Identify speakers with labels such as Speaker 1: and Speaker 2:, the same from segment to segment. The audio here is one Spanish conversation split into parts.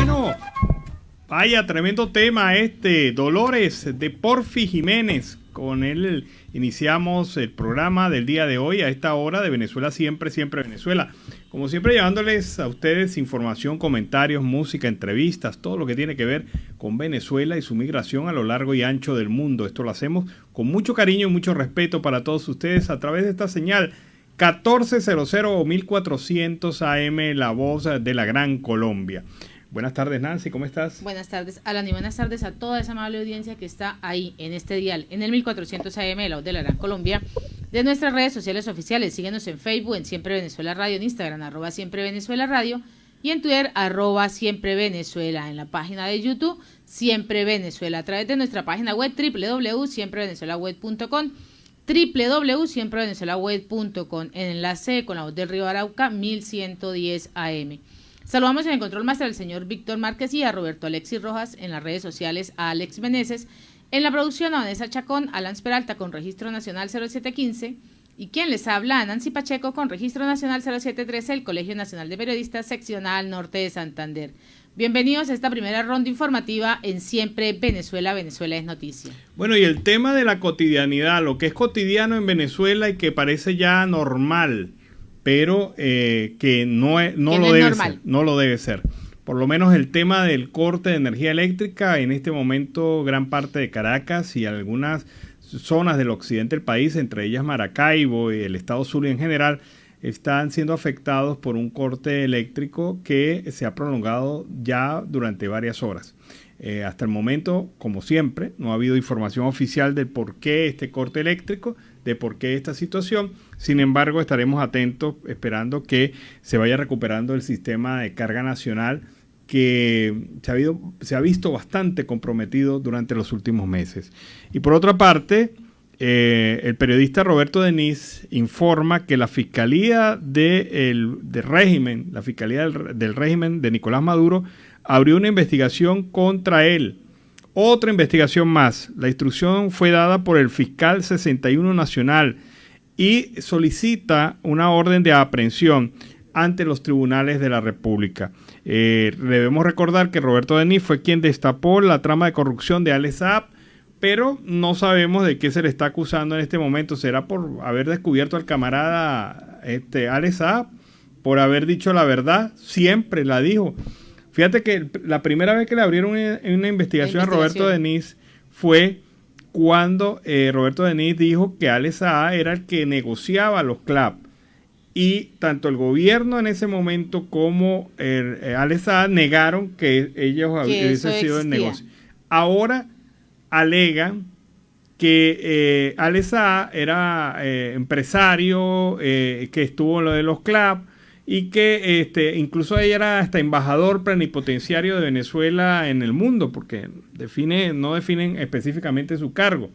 Speaker 1: Bueno, vaya, tremendo tema este, Dolores de Porfi Jiménez. Con él iniciamos el programa del día de hoy a esta hora de Venezuela Siempre, Siempre Venezuela. Como siempre, llevándoles a ustedes información, comentarios, música, entrevistas, todo lo que tiene que ver con Venezuela y su migración a lo largo y ancho del mundo. Esto lo hacemos con mucho cariño y mucho respeto para todos ustedes a través de esta señal 1400 o 1400 AM, la voz de la Gran Colombia. Buenas tardes, Nancy, ¿cómo estás?
Speaker 2: Buenas tardes, Alan, y buenas tardes a toda esa amable audiencia que está ahí en este dial, en el 1400 AM, la voz de la Gran Colombia, de nuestras redes sociales oficiales. Síguenos en Facebook, en Siempre Venezuela Radio, en Instagram, @Siempre Venezuela Radio, y en Twitter, @Siempre Venezuela, en la página de YouTube, Siempre Venezuela, a través de nuestra página web, www.siemprevenezuelaweb.com, www.siemprevenezuelaweb.com, en enlace con la voz del Río Arauca, 1110 AM. Saludamos en el control máster al señor Víctor Márquez y a Roberto Alexis Rojas, en las redes sociales a Alex Meneses, en la producción a Vanessa Chacón, Alan Peralta con registro nacional 0715, y quien les habla, a Nancy Pacheco con registro nacional 0713, el Colegio Nacional de Periodistas seccional norte de Santander. Bienvenidos a esta primera ronda informativa en Siempre Venezuela, Venezuela es noticia.
Speaker 1: Bueno, y el tema de la cotidianidad, lo que es cotidiano en Venezuela y que parece ya normal, pero que no lo debe ser, no lo debe ser. Por lo menos el tema del corte de energía eléctrica, en este momento gran parte de Caracas y algunas zonas del occidente del país, entre ellas Maracaibo y el estado Zulia en general, están siendo afectados por un corte eléctrico que se ha prolongado ya durante varias horas. Hasta el momento, como siempre, no ha habido información oficial del por qué este corte eléctrico, de por qué esta situación. Sin embargo, estaremos atentos esperando que se vaya recuperando el sistema de carga nacional que se ha visto bastante comprometido durante los últimos meses. Y por otra parte, el periodista Roberto Denis informa que la Fiscalía del régimen de Nicolás Maduro abrió una investigación contra él. Otra investigación más. La instrucción fue dada por el fiscal 61 nacional y solicita una orden de aprehensión ante los tribunales de la República. Debemos recordar que Roberto Denis fue quien destapó la trama de corrupción de Ale Saab, pero no sabemos de qué se le está acusando en este momento. ¿Será por haber descubierto al camarada Ale Saab? ¿Por haber dicho la verdad? Siempre la dijo. Fíjate que la primera vez que le abrieron una investigación a Roberto Denis fue cuando Roberto Denis dijo que Ale Saab era el que negociaba los CLAP. Y tanto el gobierno en ese momento como Ale Saab negaron que ellos hubiesen sido el negocio. Ahora alegan que Ale Saab era empresario, que estuvo en lo de los CLAP, y que incluso ella era hasta embajador plenipotenciario de Venezuela en el mundo, porque no definen específicamente su cargo.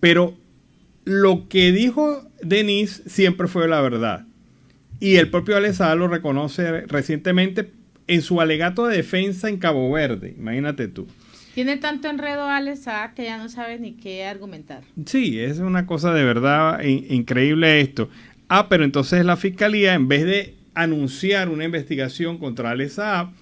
Speaker 1: Pero lo que dijo Denis siempre fue la verdad. Y el propio Ale Saab lo reconoce recientemente en su alegato de defensa en Cabo Verde. Imagínate tú.
Speaker 2: Tiene tanto enredo Ale Saab que ya no sabe ni qué argumentar.
Speaker 1: Sí, es una cosa de verdad increíble esto. Pero entonces la Fiscalía, en vez de anunciar una investigación contra Ale Saab,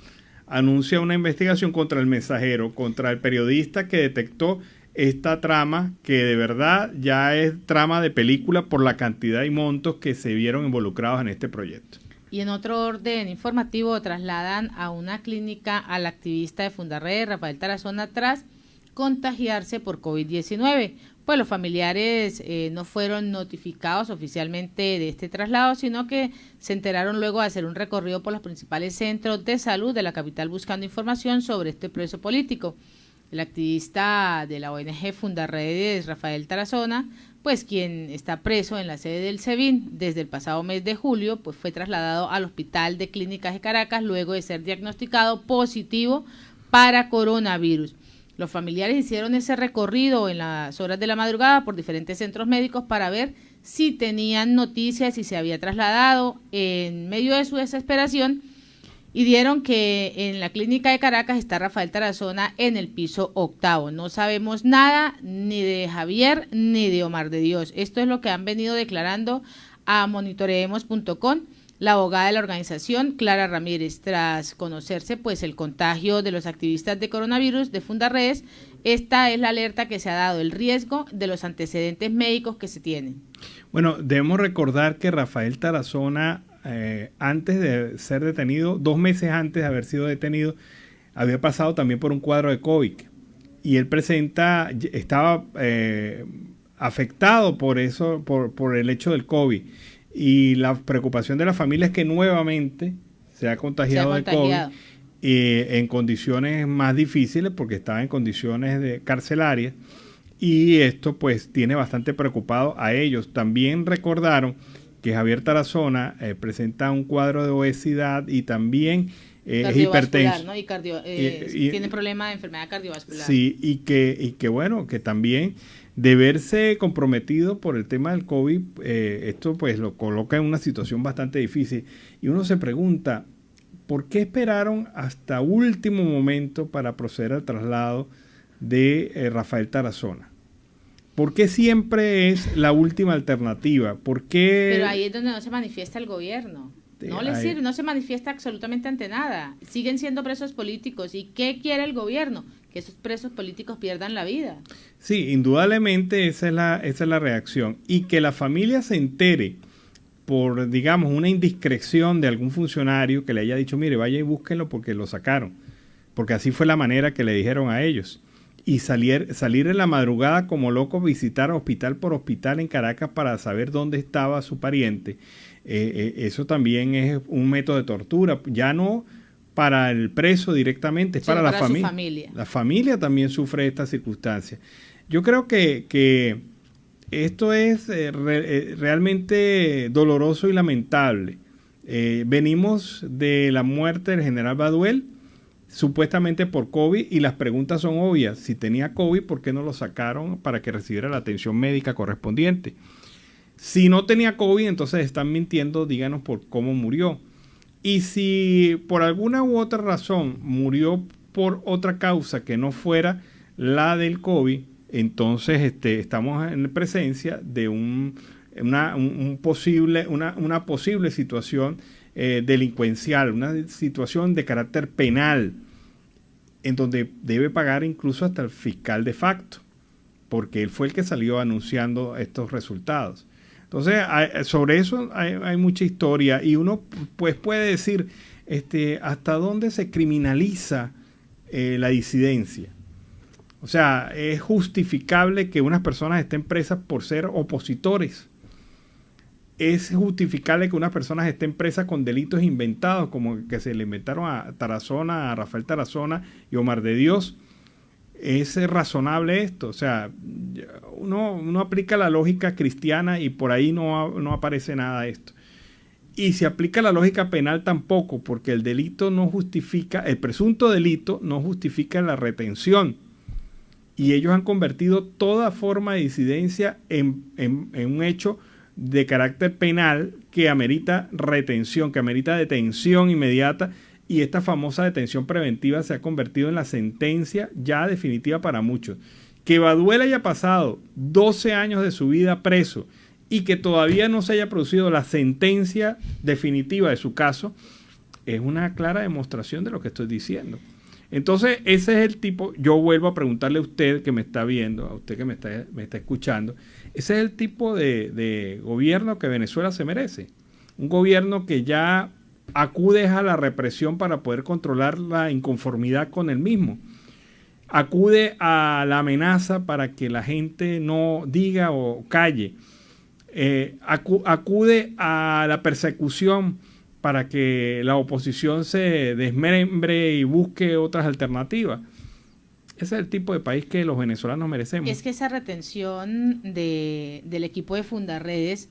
Speaker 1: anuncia una investigación contra el mensajero, contra el periodista que detectó esta trama, que de verdad ya es trama de película por la cantidad y montos que se vieron involucrados en este proyecto.
Speaker 2: Y en otro orden informativo, trasladan a una clínica al activista de Fundarred, Rafael Tarazona, tras contagiarse por COVID-19. Pues los familiares no fueron notificados oficialmente de este traslado, sino que se enteraron luego de hacer un recorrido por los principales centros de salud de la capital buscando información sobre este proceso político. El activista de la ONG Fundarredes, Rafael Tarazona, pues quien está preso en la sede del SEBIN desde el pasado mes de julio, pues fue trasladado al Hospital de Clínicas de Caracas luego de ser diagnosticado positivo para coronavirus. Los familiares hicieron ese recorrido en las horas de la madrugada por diferentes centros médicos para ver si tenían noticias y se había trasladado. En medio de su desesperación, y dieron que en la clínica de Caracas está Rafael Tarazona en el piso 8º. No sabemos nada ni de Javier ni de Omar de Dios. Esto es lo que han venido declarando a monitoreemos.com La abogada de la organización, Clara Ramírez, tras conocerse pues el contagio de los activistas de coronavirus de Fundarredes, esta es la alerta que se ha dado, el riesgo de los antecedentes médicos que se tienen.
Speaker 1: Bueno, debemos recordar que Rafael Tarazona, antes de ser detenido, 2 meses antes de haber sido detenido, había pasado también por un cuadro de COVID. Y él estaba afectado por eso, por el hecho del COVID. Y la preocupación de la familia es que nuevamente se ha contagiado de COVID en condiciones más difíciles, porque estaba en condiciones carcelarias, y esto pues tiene bastante preocupado a ellos. También recordaron que Javier Tarazona presenta un cuadro de obesidad y también es hipertenso, ¿no?
Speaker 2: Y tiene problemas de enfermedad cardiovascular.
Speaker 1: Sí, y que bueno, que también de verse comprometido por el tema del COVID, esto pues lo coloca en una situación bastante difícil. Y uno se pregunta, ¿por qué esperaron hasta último momento para proceder al traslado de Rafael Tarazona? ¿Por qué siempre es la última alternativa? ¿Por qué?
Speaker 2: Pero ahí es donde no se manifiesta el gobierno. No les sirve, no se manifiesta absolutamente ante nada. Siguen siendo presos políticos. ¿Y qué quiere el gobierno? Que esos presos políticos pierdan la vida.
Speaker 1: Sí, indudablemente esa es la reacción. Y que la familia se entere por, digamos, una indiscreción de algún funcionario que le haya dicho, mire, vaya y búsquenlo porque lo sacaron. Porque así fue la manera que le dijeron a ellos. Y salir en la madrugada como loco, visitar hospital por hospital en Caracas para saber dónde estaba su pariente. Eso también es un método de tortura, ya no para el preso directamente, es para la familia. La familia también sufre esta circunstancia. Yo creo que esto es realmente doloroso y lamentable. Venimos de la muerte del general Baduel, supuestamente por COVID, y las preguntas son obvias. Si tenía COVID, ¿por qué no lo sacaron para que recibiera la atención médica correspondiente? Si no tenía COVID, entonces están mintiendo, díganos por cómo murió. Y si por alguna u otra razón murió por otra causa que no fuera la del COVID, entonces estamos en presencia de una posible situación delincuencial, una situación de carácter penal, en donde debe pagar incluso hasta el fiscal de facto, porque él fue el que salió anunciando estos resultados. Entonces, sobre eso hay mucha historia, y uno pues puede decir hasta dónde se criminaliza la disidencia. O sea, es justificable que unas personas estén presas por ser opositores. Es justificable que unas personas estén presas con delitos inventados, como el que se le inventaron a Tarazona, a Rafael Tarazona y Omar de Dios. ¿Es razonable esto? O sea, uno aplica la lógica cristiana y por ahí no aparece nada de esto. Y se aplica la lógica penal tampoco, porque el delito no justifica, el presunto delito no justifica la retención. Y ellos han convertido toda forma de disidencia en un hecho de carácter penal que amerita retención, que amerita detención inmediata. Y esta famosa detención preventiva se ha convertido en la sentencia ya definitiva para muchos. Que Baduel haya pasado 12 años de su vida preso y que todavía no se haya producido la sentencia definitiva de su caso, es una clara demostración de lo que estoy diciendo. Entonces, ese es el tipo, yo vuelvo a preguntarle a usted que me está viendo, a usted que me está escuchando, ese es el tipo de gobierno que Venezuela se merece. Un gobierno que ya acude a la represión para poder controlar la inconformidad con el mismo. Acude a la amenaza para que la gente no diga o calle. Acude a la persecución para que la oposición se desmembre y busque otras alternativas. Ese es el tipo de país que los venezolanos merecemos.
Speaker 2: Es que esa retención del equipo de Fundarredes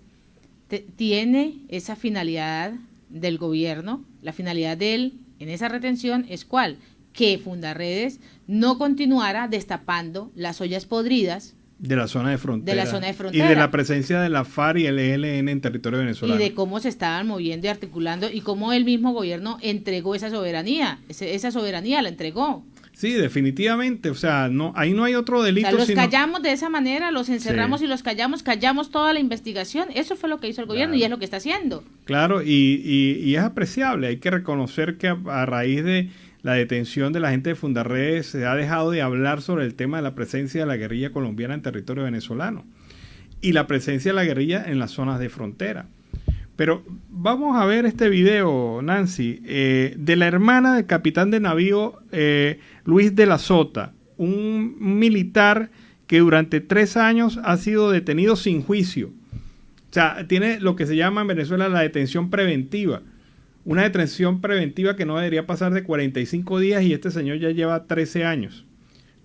Speaker 2: tiene esa finalidad del gobierno. La finalidad de él en esa retención es ¿cuál? Que Fundarredes no continuara destapando las ollas podridas
Speaker 1: de la zona de frontera.
Speaker 2: Y
Speaker 1: de la presencia de la FARC y el ELN en territorio venezolano.
Speaker 2: Y de cómo se estaban moviendo y articulando y cómo el mismo gobierno entregó esa soberanía. Esa soberanía la entregó.
Speaker 1: Sí, definitivamente, o sea, no, ahí no hay otro delito.
Speaker 2: O sea, los callamos de esa manera, los encerramos y los callamos toda la investigación. Eso fue lo que hizo el gobierno y es lo que está haciendo.
Speaker 1: Claro, y es apreciable, hay que reconocer que a raíz de la detención de la gente de Fundarredes se ha dejado de hablar sobre el tema de la presencia de la guerrilla colombiana en territorio venezolano y la presencia de la guerrilla en las zonas de frontera. Pero vamos a ver este video, Nancy, de la hermana del capitán de navío Luis de la Sota, un militar que durante 3 años ha sido detenido sin juicio. O sea, tiene lo que se llama en Venezuela la detención preventiva. Una detención preventiva que no debería pasar de 45 días y este señor ya lleva 13 años.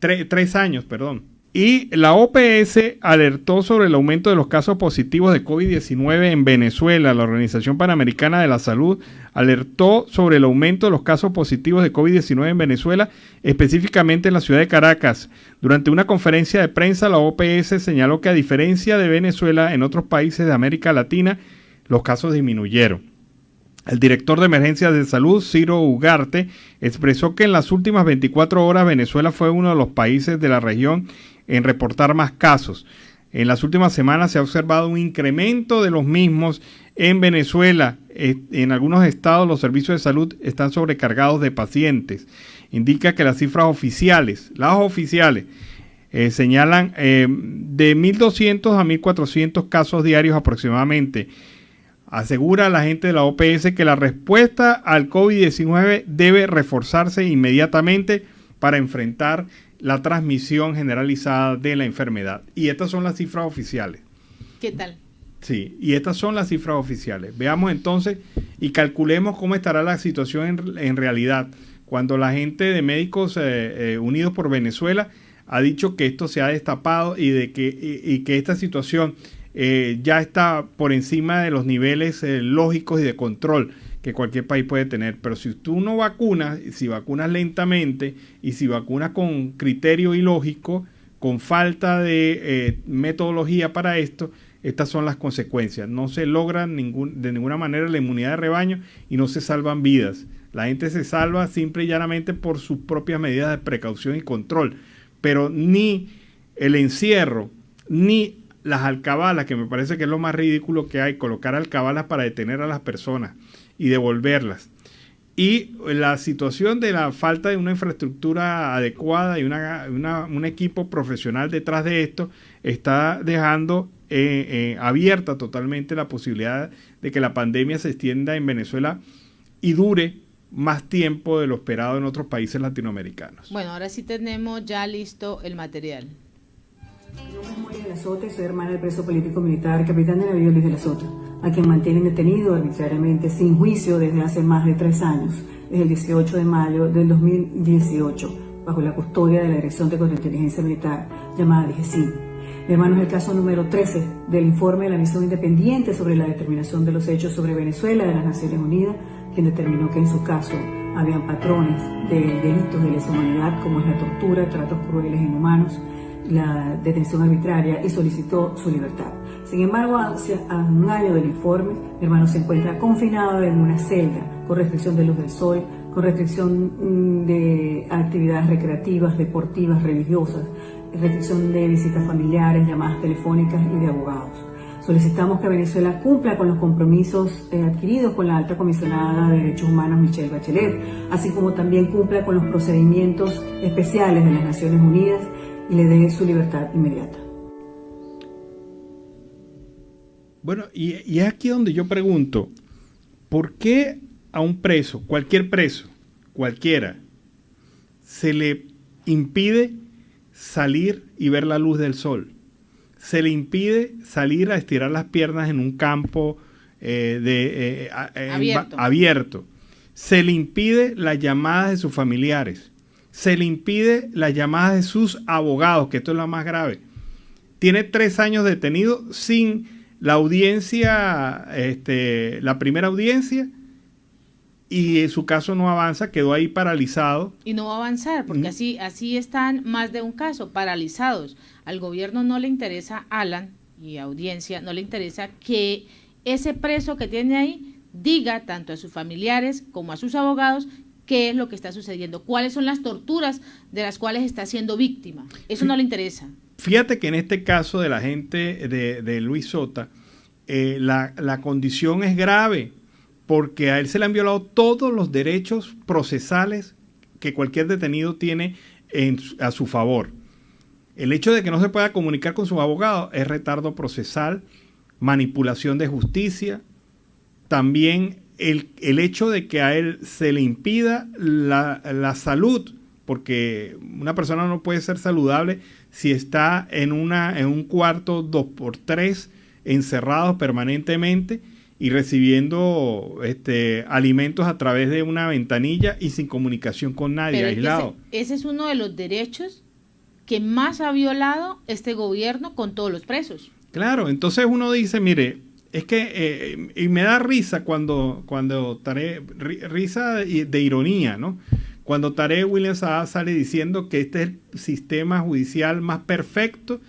Speaker 1: 3 años, perdón. Y la OPS alertó sobre el aumento de los casos positivos de COVID-19 en Venezuela. La Organización Panamericana de la Salud alertó sobre el aumento de los casos positivos de COVID-19 en Venezuela, específicamente en la ciudad de Caracas. Durante una conferencia de prensa, la OPS señaló que a diferencia de Venezuela, en otros países de América Latina, los casos disminuyeron. El director de Emergencias de Salud, Ciro Ugarte, expresó que en las últimas 24 horas Venezuela fue uno de los países de la región en reportar más casos. En las últimas semanas se ha observado un incremento de los mismos en Venezuela. En algunos estados los servicios de salud están sobrecargados de pacientes. Indica que las cifras oficiales, señalan de 1.200 a 1.400 casos diarios aproximadamente. Asegura la gente de la OPS que la respuesta al COVID-19 debe reforzarse inmediatamente para enfrentar la transmisión generalizada de la enfermedad. Y estas son las cifras oficiales.
Speaker 2: ¿Qué tal?
Speaker 1: Sí, y estas son las cifras oficiales. Veamos entonces y calculemos cómo estará la situación en realidad. Cuando la gente de Médicos Unidos por Venezuela ha dicho que esto se ha destapado y que esta situación ya está por encima de los niveles lógicos y de control que cualquier país puede tener. Pero si tú no vacunas, si vacunas lentamente y si vacunas con criterio ilógico, con falta de metodología para esto, estas son las consecuencias. No se logra de ninguna manera la inmunidad de rebaño y no se salvan vidas. La gente se salva simple y llanamente por sus propias medidas de precaución y control. Pero ni el encierro, ni las alcabalas, que me parece que es lo más ridículo que hay, colocar alcabalas para detener a las personas y devolverlas. Y la situación de la falta de una infraestructura adecuada y un equipo profesional detrás de esto está dejando abierta totalmente la posibilidad de que la pandemia se extienda en Venezuela y dure más tiempo de lo esperado en otros países latinoamericanos.
Speaker 2: Bueno, ahora sí tenemos ya listo el material.
Speaker 3: Yo soy Mónica de la Sota y soy hermana del preso político militar, capitán de navío Luis de la Sota, a quien mantienen detenido arbitrariamente sin juicio desde hace más de 3 años, desde el 18 de mayo del 2018, bajo la custodia de la Dirección de Contrainteligencia Militar, llamada DIGESIM. Mi hermano es el caso número 13 del informe de la Misión Independiente sobre la determinación de los hechos sobre Venezuela de las Naciones Unidas, quien determinó que en su caso habían patrones de delitos de lesa humanidad, como es la tortura, tratos crueles e inhumanos, la detención arbitraria, y solicitó su libertad. Sin embargo, hace un año del informe, mi hermano se encuentra confinado en una celda con restricción de luz del sol, con restricción de actividades recreativas, deportivas, religiosas, restricción de visitas familiares, llamadas telefónicas y de abogados. Solicitamos que Venezuela cumpla con los compromisos adquiridos con la alta comisionada de Derechos Humanos Michelle Bachelet, así como también cumpla con los procedimientos especiales de las Naciones Unidas y le dé su libertad inmediata.
Speaker 1: Bueno, y es aquí donde yo pregunto, ¿por qué a un preso, cualquiera, se le impide salir y ver la luz del sol? Se le impide salir a estirar las piernas en un campo abierto. Se le impide las llamadas de sus familiares. Se le impide las llamadas de sus abogados, que esto es lo más grave. Tiene 3 años detenido sin la audiencia, la primera audiencia, y su caso no avanza, quedó ahí paralizado.
Speaker 2: Y no va a avanzar, porque así están más de un caso, paralizados. Al gobierno no le interesa, Alan, y audiencia, no le interesa que ese preso que tiene ahí diga tanto a sus familiares como a sus abogados qué es lo que está sucediendo, cuáles son las torturas de las cuales está siendo víctima. Eso no le interesa.
Speaker 1: Fíjate que en este caso de la gente de Luis Sota, la condición es grave, porque a él se le han violado todos los derechos procesales que cualquier detenido tiene a su favor. El hecho de que no se pueda comunicar con sus abogados es retardo procesal, manipulación de justicia, también el hecho de que a él se le impida la salud, porque una persona no puede ser saludable si está en un cuarto 2x3 encerrado permanentemente y recibiendo alimentos a través de una ventanilla y sin comunicación con nadie, aislado.
Speaker 2: Ese es uno de los derechos que más ha violado este gobierno con todos los presos.
Speaker 1: Claro, entonces uno dice, mire, es que, y me da risa cuando risa de ironía, ¿no? Cuando Tarek William Saab sale diciendo que este es el sistema judicial más perfecto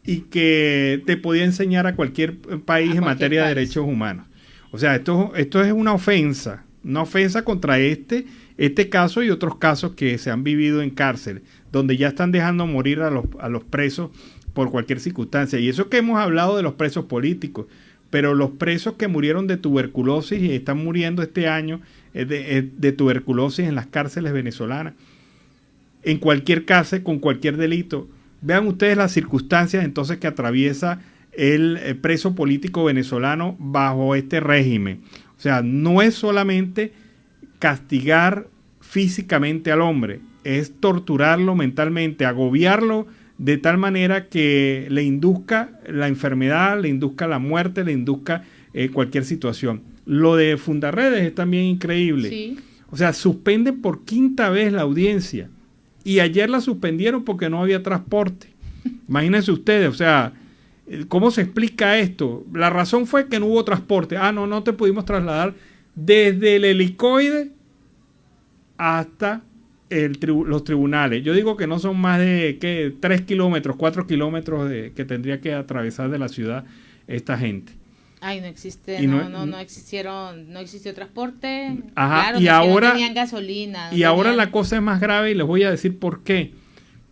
Speaker 1: y que te podía enseñar a cualquier país en materia de derechos humanos. O sea, esto es una ofensa contra este caso y otros casos que se han vivido en cárcel, donde ya están dejando morir a los presos por cualquier circunstancia. Y eso que hemos hablado de los presos políticos, pero los presos que murieron de tuberculosis y están muriendo este año de tuberculosis en las cárceles venezolanas, en cualquier cárcel, con cualquier delito. Vean ustedes las circunstancias entonces que atraviesa el preso político venezolano bajo este régimen. O sea, no es solamente castigar físicamente al hombre, es torturarlo mentalmente, agobiarlo de tal manera que le induzca la enfermedad, le induzca la muerte, le induzca cualquier situación. Lo de Fundarredes es también increíble.
Speaker 2: Sí.
Speaker 1: O sea, suspenden por quinta vez la audiencia y ayer la suspendieron porque no había transporte. Imagínense ustedes, o sea, ¿cómo se explica esto? La razón fue que no hubo transporte. No te pudimos trasladar desde el helicoide hasta los tribunales. Yo digo que no son más de 3 kilómetros, 4 kilómetros que tendría que atravesar de la ciudad esta gente.
Speaker 2: Ay, no existió transporte.
Speaker 1: Ajá,
Speaker 2: claro,
Speaker 1: y ahora
Speaker 2: no tenían gasolina.
Speaker 1: Ahora la cosa es más grave y les voy a decir por qué.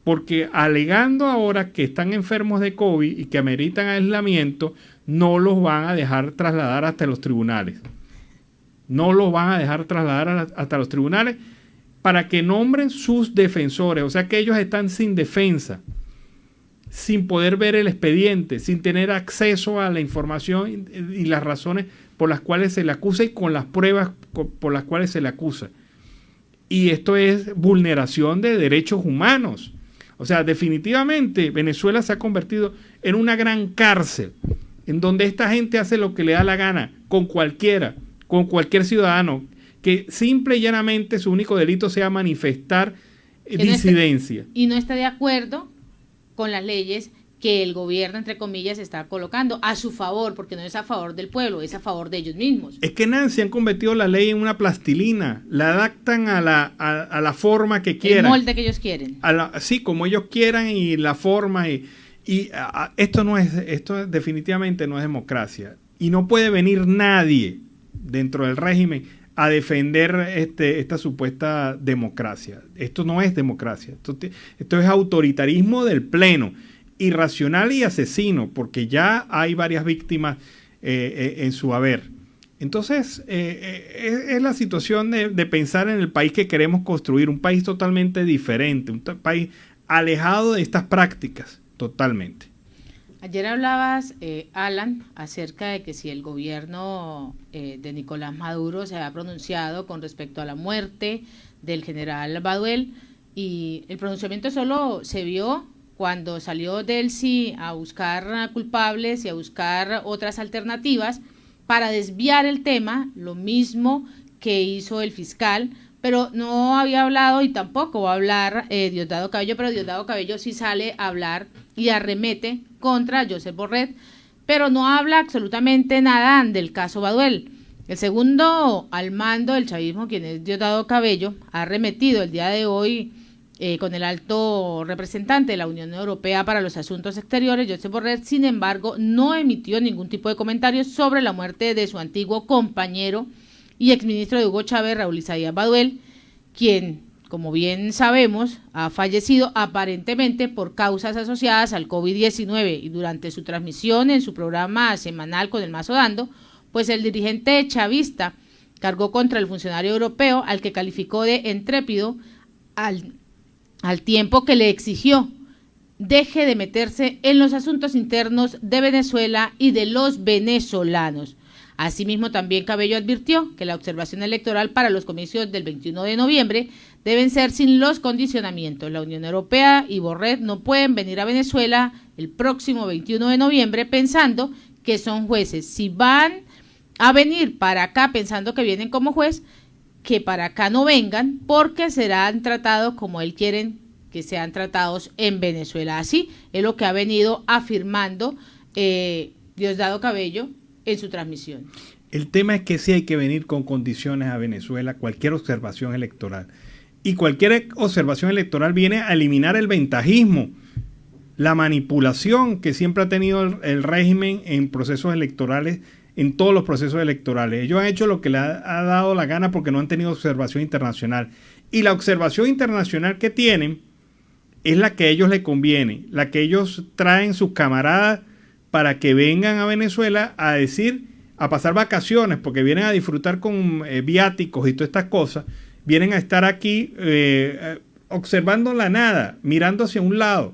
Speaker 1: Porque alegando ahora que están enfermos de COVID y que ameritan aislamiento, no los van a dejar trasladar hasta los tribunales. No los van a dejar trasladar hasta los tribunales para que nombren sus defensores. O sea que ellos están sin defensa, sin poder ver el expediente, sin tener acceso a la información y las razones por las cuales se le acusa y con las pruebas por las cuales se le acusa. Y esto es vulneración de derechos humanos. O sea, definitivamente Venezuela se ha convertido en una gran cárcel, en donde esta gente hace lo que le da la gana, con cualquier ciudadano, que simple y llanamente su único delito sea manifestar disidencia.
Speaker 2: Y no está de acuerdo con las leyes que el gobierno, entre comillas, está colocando a su favor, porque no es a favor del pueblo, es a favor de ellos mismos.
Speaker 1: Es que Nancy han convertido la ley en una plastilina, la adaptan a la forma que quieran.
Speaker 2: El molde que ellos quieren.
Speaker 1: Sí, como ellos quieran y la forma. Esto definitivamente no es democracia. Y no puede venir nadie dentro del régimen a defender esta supuesta democracia. Esto no es democracia. Esto es autoritarismo del pleno. Irracional y asesino, porque ya hay varias víctimas en su haber. Entonces, es la situación de pensar en el país que queremos construir, un país totalmente diferente, un país alejado de estas prácticas, totalmente.
Speaker 2: Ayer hablabas, Alan, acerca de que si el gobierno de Nicolás Maduro se había pronunciado con respecto a la muerte del general Baduel, y el pronunciamiento solo se vio cuando salió Delcy a buscar culpables y a buscar otras alternativas para desviar el tema, lo mismo que hizo el fiscal, pero no había hablado y tampoco va a hablar Diosdado Cabello, pero Diosdado Cabello sí sale a hablar y arremete contra Joseph Borrell, pero no habla absolutamente nada del caso Baduel. El segundo al mando del chavismo, quien es Diosdado Cabello, ha arremetido el día de hoy con el alto representante de la Unión Europea para los Asuntos Exteriores, Joseph Borrell. Sin embargo, no emitió ningún tipo de comentarios sobre la muerte de su antiguo compañero y exministro de Hugo Chávez, Raúl Isaías Baduel, quien, como bien sabemos, ha fallecido aparentemente por causas asociadas al COVID-19, y durante su transmisión en su programa semanal Con el Mazo Dando, pues el dirigente chavista cargó contra el funcionario europeo, al que calificó de intrépido, al tiempo que le exigió deje de meterse en los asuntos internos de Venezuela y de los venezolanos. Asimismo, también Cabello advirtió que la observación electoral para los comicios del 21 de noviembre deben ser sin los condicionamientos. La Unión Europea y Borrell no pueden venir a Venezuela el próximo 21 de noviembre pensando que son jueces. Si van a venir para acá pensando que vienen como juez, que para acá no vengan, porque serán tratados como él quieren que sean tratados en Venezuela. Así es lo que ha venido afirmando Diosdado Cabello en su transmisión.
Speaker 1: El tema es que sí hay que venir con condiciones a Venezuela, cualquier observación electoral. Y cualquier observación electoral viene a eliminar el ventajismo, la manipulación que siempre ha tenido el régimen en procesos electorales, en todos los procesos electorales. Ellos han hecho lo que les ha dado la gana porque no han tenido observación internacional. Y la observación internacional que tienen es la que a ellos les conviene, la que ellos traen sus camaradas para que vengan a Venezuela a decir, a pasar vacaciones, porque vienen a disfrutar con viáticos y todas estas cosas, vienen a estar aquí observando la nada, mirando hacia un lado,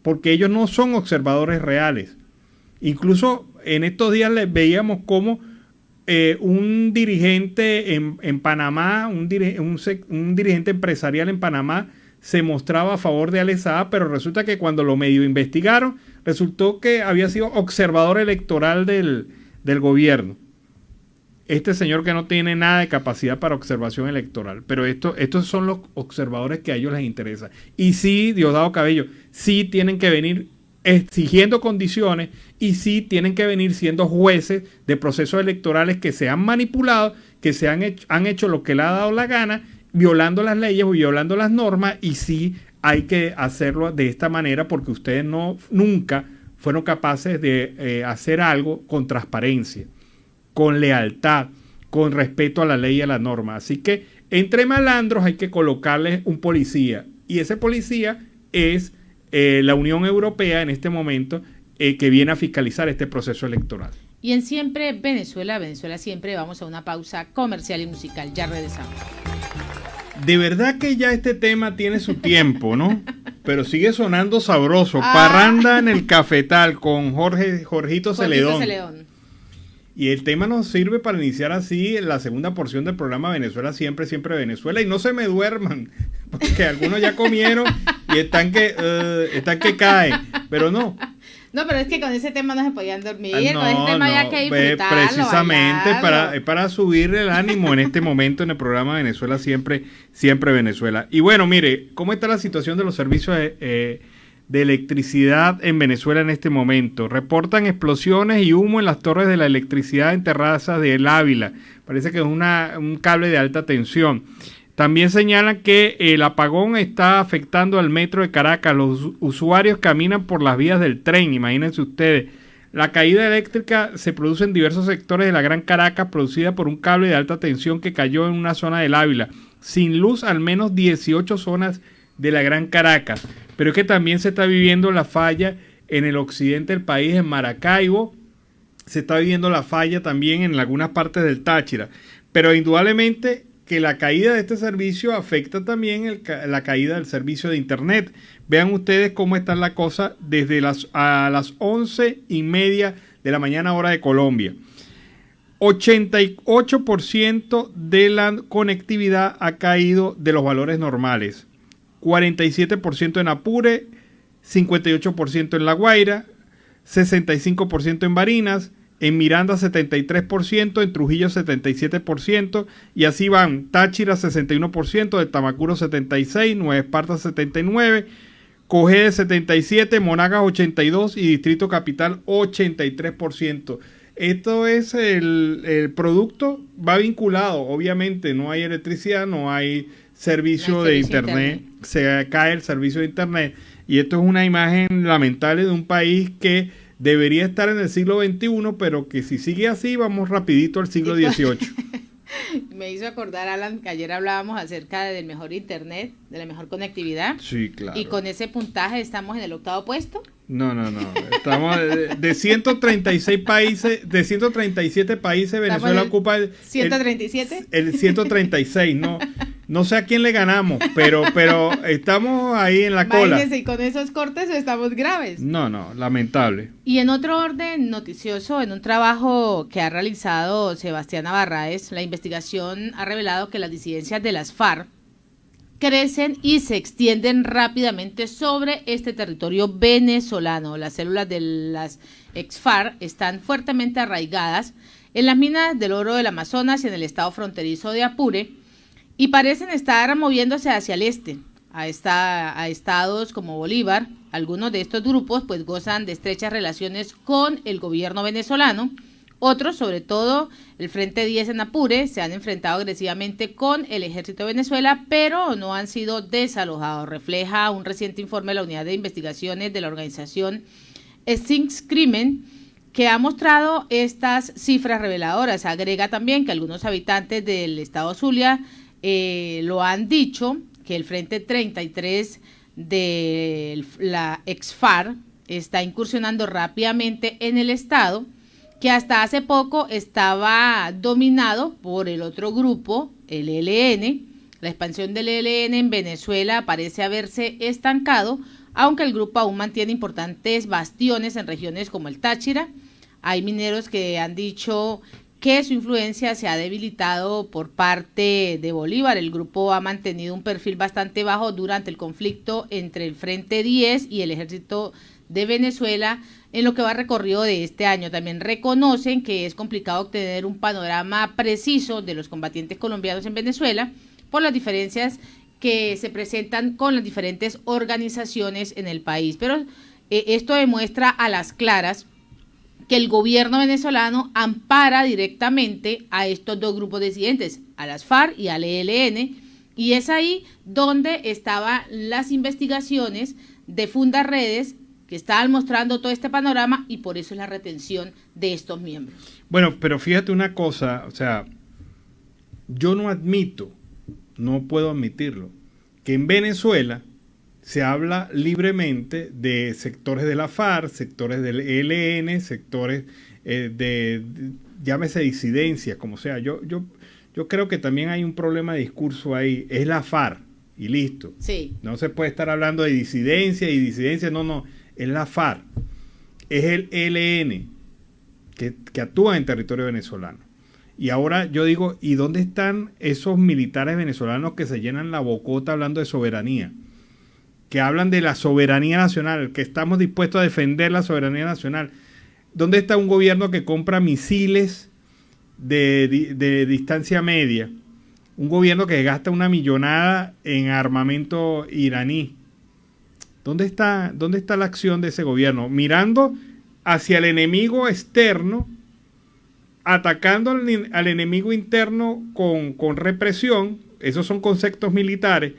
Speaker 1: porque ellos no son observadores reales. Incluso en estos días les veíamos como un dirigente en Panamá, un dirigente empresarial en Panamá, se mostraba a favor de Alex Saab, pero resulta que cuando lo medio investigaron, resultó que había sido observador electoral del gobierno. Este señor que no tiene nada de capacidad para observación electoral. Pero estos son los observadores que a ellos les interesa. Y sí, Diosdado Cabello, sí tienen que venir exigiendo condiciones y sí tienen que venir siendo jueces de procesos electorales que se han manipulado, que han hecho lo que le ha dado la gana, violando las leyes o violando las normas, y sí hay que hacerlo de esta manera porque ustedes nunca fueron capaces de hacer algo con transparencia, con lealtad, con respeto a la ley y a la norma. Así que entre malandros hay que colocarles un policía, y ese policía es la Unión Europea en este momento, que viene a fiscalizar este proceso electoral.
Speaker 2: Y en Siempre Venezuela, Venezuela Siempre, vamos a una pausa comercial y musical. Ya regresamos.
Speaker 1: De verdad que ya este tema tiene su tiempo, ¿no? Pero sigue sonando sabroso. Parranda en el Cafetal con Jorgito Celedón. Y el tema nos sirve para iniciar así la segunda porción del programa Venezuela Siempre, Siempre Venezuela. Y no se me duerman, porque algunos ya comieron y están que caen. Pero no.
Speaker 2: No, pero es que con ese tema no se podían dormir, con ese tema había que disfrutarlo.
Speaker 1: Precisamente para subir el ánimo en este momento en el programa Venezuela Siempre, Siempre Venezuela. Y bueno, mire, ¿cómo está la situación de los servicios de electricidad en Venezuela en este momento? Reportan explosiones y humo en las torres de la electricidad en terrazas del Ávila. Parece que es un cable de alta tensión. También señalan que el apagón está afectando al metro de Caracas. Los usuarios caminan por las vías del tren, imagínense ustedes. La caída eléctrica se produce en diversos sectores de la Gran Caracas, producida por un cable de alta tensión que cayó en una zona del Ávila. Sin luz, al menos 18 zonas de la Gran Caracas. Pero es que también se está viviendo la falla en el occidente del país, en Maracaibo. Se está viviendo la falla también en algunas partes del Táchira. Pero indudablemente que la caída de este servicio afecta también la caída del servicio de internet. Vean ustedes cómo está la cosa desde a las 11:30 de la mañana hora de Colombia. 88% de la conectividad ha caído de los valores normales. 47% en Apure, 58% en La Guaira, 65% en Barinas, en Miranda 73%, en Trujillo 77%, y así van: Táchira 61%, de Tamacuro 76%, Nueva Esparta 79%, Cogede 77%, Monagas 82% y Distrito Capital 83%. Esto es el producto, va vinculado, obviamente no hay electricidad, no hay servicio de internet, se cae el servicio de internet, y esto es una imagen lamentable de un país que debería estar en el siglo XXI, pero que si sigue así vamos rapidito al siglo XVIII.
Speaker 2: Me hizo acordar, Alan, que ayer hablábamos acerca del mejor internet, de la mejor conectividad.
Speaker 1: Sí, claro.
Speaker 2: Y con ese puntaje estamos en el 8º puesto.
Speaker 1: No. Estamos de 136 países, de 137 países, Venezuela ocupa el
Speaker 2: 137.
Speaker 1: El 136, no sé a quién le ganamos, pero estamos ahí en la cola.
Speaker 2: Imagínense, y con esos cortes estamos graves.
Speaker 1: No, lamentable.
Speaker 2: Y en otro orden noticioso, en un trabajo que ha realizado Sebastián Barraez, la investigación ha revelado que las disidencias de las FARC crecen y se extienden rápidamente sobre este territorio venezolano. Las células de las ex-FARC están fuertemente arraigadas en las minas del oro del Amazonas y en el estado fronterizo de Apure, y parecen estar moviéndose hacia el este, a estados como Bolívar. Algunos de estos grupos pues gozan de estrechas relaciones con el gobierno venezolano. Otros, sobre todo el Frente 10 en Apure, se han enfrentado agresivamente con el ejército de Venezuela, pero no han sido desalojados. Refleja un reciente informe de la Unidad de Investigaciones de la organización Extinct Crimen, que ha mostrado estas cifras reveladoras. Agrega también que algunos habitantes del estado Zulia lo han dicho, que el Frente 33 de la ex-FARC está incursionando rápidamente en el estado, que hasta hace poco estaba dominado por el otro grupo, el ELN. La expansión del ELN en Venezuela parece haberse estancado, aunque el grupo aún mantiene importantes bastiones en regiones como el Táchira. Hay mineros que han dicho que su influencia se ha debilitado por parte de Bolívar. El grupo ha mantenido un perfil bastante bajo durante el conflicto entre el Frente 10 y el Ejército de Venezuela en lo que va recorrido de este año. También reconocen que es complicado obtener un panorama preciso de los combatientes colombianos en Venezuela por las diferencias que se presentan con las diferentes organizaciones en el país. Pero esto demuestra a las claras que el gobierno venezolano ampara directamente a estos dos grupos disidentes, a las FARC y al ELN, y es ahí donde estaban las investigaciones de Fundarredes, que estaban mostrando todo este panorama, y por eso es la retención de estos miembros.
Speaker 1: Bueno, pero fíjate una cosa, o sea, yo no puedo admitirlo, que en Venezuela se habla libremente de sectores de la FARC, sectores del ELN, sectores llámese disidencia, como sea. Yo creo que también hay un problema de discurso ahí, es la FARC y listo.
Speaker 2: Sí.
Speaker 1: No se puede estar hablando de disidencia, no. Es la FARC, es el ELN que actúa en territorio venezolano. Y ahora yo digo, ¿y dónde están esos militares venezolanos que se llenan la bocota hablando de soberanía? Que hablan de la soberanía nacional, que estamos dispuestos a defender la soberanía nacional. ¿Dónde está un gobierno que compra misiles de distancia media? Un gobierno que gasta una millonada en armamento iraní. ¿Dónde está la acción de ese gobierno? Mirando hacia el enemigo externo, atacando al enemigo interno con represión, esos son conceptos militares,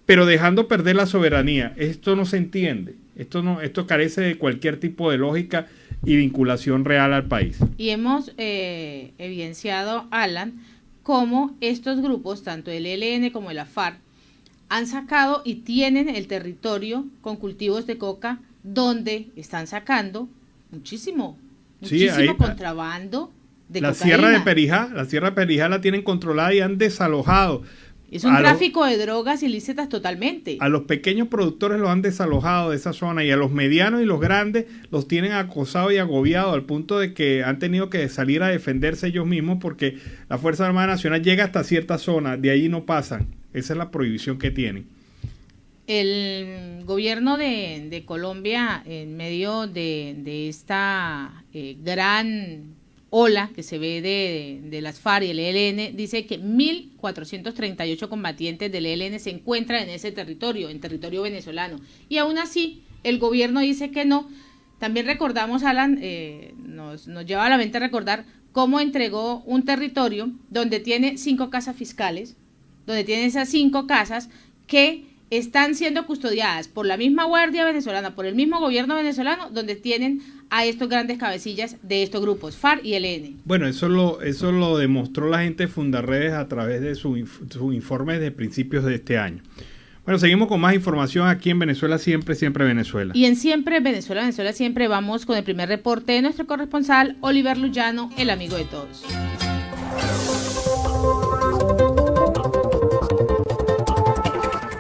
Speaker 1: pero dejando perder la soberanía. Esto no se entiende. Esto carece de cualquier tipo de lógica y vinculación real al país.
Speaker 2: Y hemos evidenciado, Alan, cómo estos grupos, tanto el ELN como la FARC, han sacado y tienen el territorio con cultivos de coca, donde están sacando muchísimo contrabando de
Speaker 1: la
Speaker 2: cocaína.
Speaker 1: La Sierra de Perijá la tienen controlada y han desalojado.
Speaker 2: Es un tráfico de drogas ilícitas totalmente.
Speaker 1: A los pequeños productores los han desalojado de esa zona, y a los medianos y los grandes los tienen acosados y agobiados al punto de que han tenido que salir a defenderse ellos mismos, porque la Fuerza Armada Nacional llega hasta cierta zona, de ahí no pasan. Esa es la prohibición que tienen.
Speaker 2: El gobierno de Colombia, en medio de esta gran ola que se ve de las FARC y el ELN, dice que 1.438 combatientes del ELN se encuentran en ese territorio, en territorio venezolano. Y aún así, el gobierno dice que no. También recordamos, Alan, nos lleva a la mente recordar cómo entregó un territorio donde tiene 5 casas fiscales, donde tiene esas 5 casas que están siendo custodiadas por la misma Guardia Venezolana, por el mismo gobierno venezolano, donde tienen a estos grandes cabecillas de estos grupos, FARC y ELN.
Speaker 1: Bueno, eso lo demostró la gente de Fundarredes a través de su informe de principios de este año. Bueno, seguimos con más información aquí en Venezuela Siempre, Siempre Venezuela.
Speaker 2: Y en Siempre Venezuela, Venezuela Siempre, vamos con el primer reporte de nuestro corresponsal, Oliver Luyano, el amigo de todos.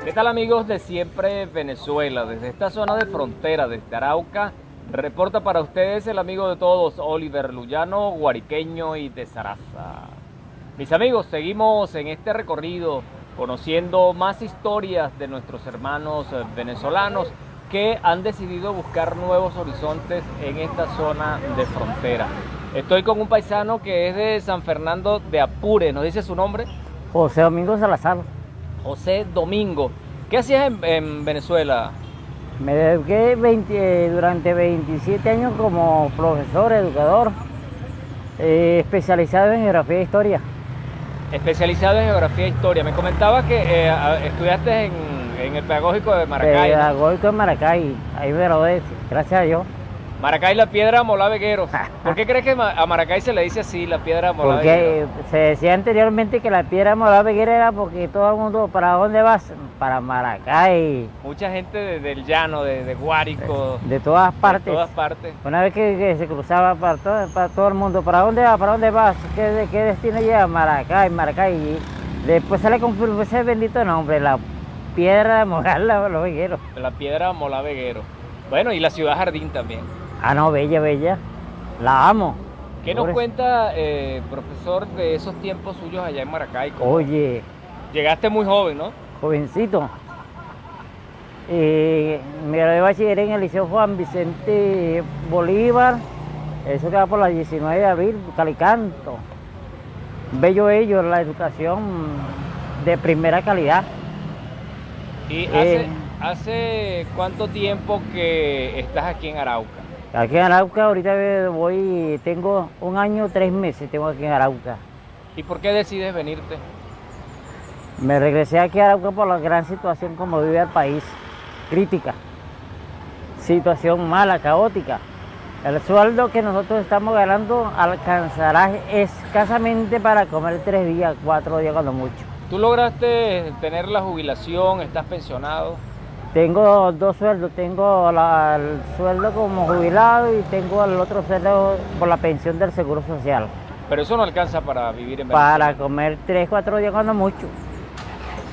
Speaker 4: ¿Qué tal, amigos de Siempre Venezuela? Desde esta zona de frontera, desde Arauca, reporta para ustedes el amigo de todos, Oliver Luyano, guariqueño y de Saraza. Mis amigos, seguimos en este recorrido conociendo más historias de nuestros hermanos venezolanos que han decidido buscar nuevos horizontes en esta zona de frontera. Estoy con un paisano que es de San Fernando de Apure. ¿Nos dice su nombre?
Speaker 5: José Domingo Salazar.
Speaker 4: José Domingo. ¿Qué hacías en Venezuela?
Speaker 5: Me dediqué durante 27 años como profesor, educador, especializado en geografía e historia.
Speaker 4: Especializado en geografía e historia. Me comentabas que estudiaste en el Pedagógico de Maracay.
Speaker 5: Pedagógico de Maracay, ahí me gradué, gracias a Dios.
Speaker 4: Maracay, la piedra Molavegueros. ¿Por qué crees que a Maracay se le dice así, la piedra Molavegueros?
Speaker 5: Porque se decía anteriormente que la piedra Molaveguero era porque todo el mundo, ¿para dónde vas? Para Maracay.
Speaker 4: Mucha gente del llano, de Guárico.
Speaker 5: De todas partes.
Speaker 4: De todas partes.
Speaker 5: Una vez que se cruzaba para todo el mundo, ¿para dónde vas? ¿Para dónde vas? ¿Qué destino lleva? Maracay, Maracay. Y después se le confirmó ese bendito nombre, la piedra Molaveguero.
Speaker 4: La piedra Molaveguero. Bueno, y la ciudad Jardín también.
Speaker 5: Ah, no, bella, bella. La amo.
Speaker 4: ¿Qué nos cuenta, profesor, de esos tiempos suyos allá en Maracay?
Speaker 5: Oye.
Speaker 4: Llegaste muy joven, ¿no?
Speaker 5: Jovencito. Me gradué de bachiller en el Liceo Juan Vicente Bolívar. Eso queda por la 19 de abril, Calicanto. Bello ello, la educación de primera calidad.
Speaker 4: ¿Y hace cuánto tiempo que estás aquí en Arauca?
Speaker 5: Aquí en Arauca ahorita tengo 1 año, 3 meses tengo aquí en Arauca.
Speaker 4: ¿Y por qué decides venirte?
Speaker 5: Me regresé aquí a Arauca por la gran situación como vive el país, crítica, situación mala, caótica. El sueldo que nosotros estamos ganando alcanzará escasamente para comer 3 días, 4 días cuando mucho.
Speaker 4: ¿Tú lograste tener la jubilación? ¿Estás pensionado?
Speaker 5: Tengo 2 sueldos, tengo el sueldo como jubilado y tengo el otro sueldo por la pensión del Seguro Social.
Speaker 4: Pero eso no alcanza para vivir en Venezuela.
Speaker 5: Para comer 3, 4 días cuando mucho.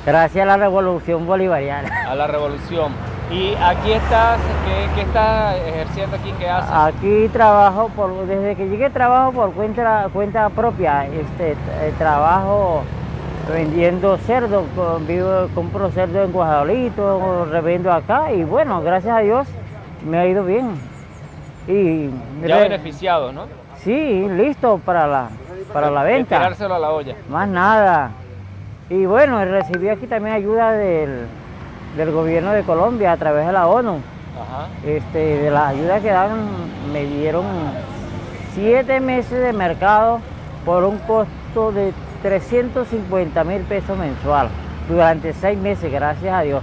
Speaker 5: Gracias a la revolución bolivariana.
Speaker 4: A la revolución. ¿Y aquí estás? ¿Qué estás ejerciendo aquí? ¿Qué haces?
Speaker 5: Aquí trabajo, desde que llegué trabajo por cuenta propia. Trabajo vendiendo cerdo, compro cerdo en Guajadolito, revendo acá y bueno, gracias a Dios me ha ido bien. Y
Speaker 4: ya beneficiado, ¿no?
Speaker 5: Sí, listo para la venta.
Speaker 4: Tirárselo a la olla.
Speaker 5: Más nada. Y bueno, recibí aquí también ayuda del gobierno de Colombia a través de la ONU.
Speaker 4: Ajá.
Speaker 5: De las ayudas que dan, me dieron 7 meses de mercado por un costo de 350.000 pesos mensual durante 6 meses, gracias a Dios.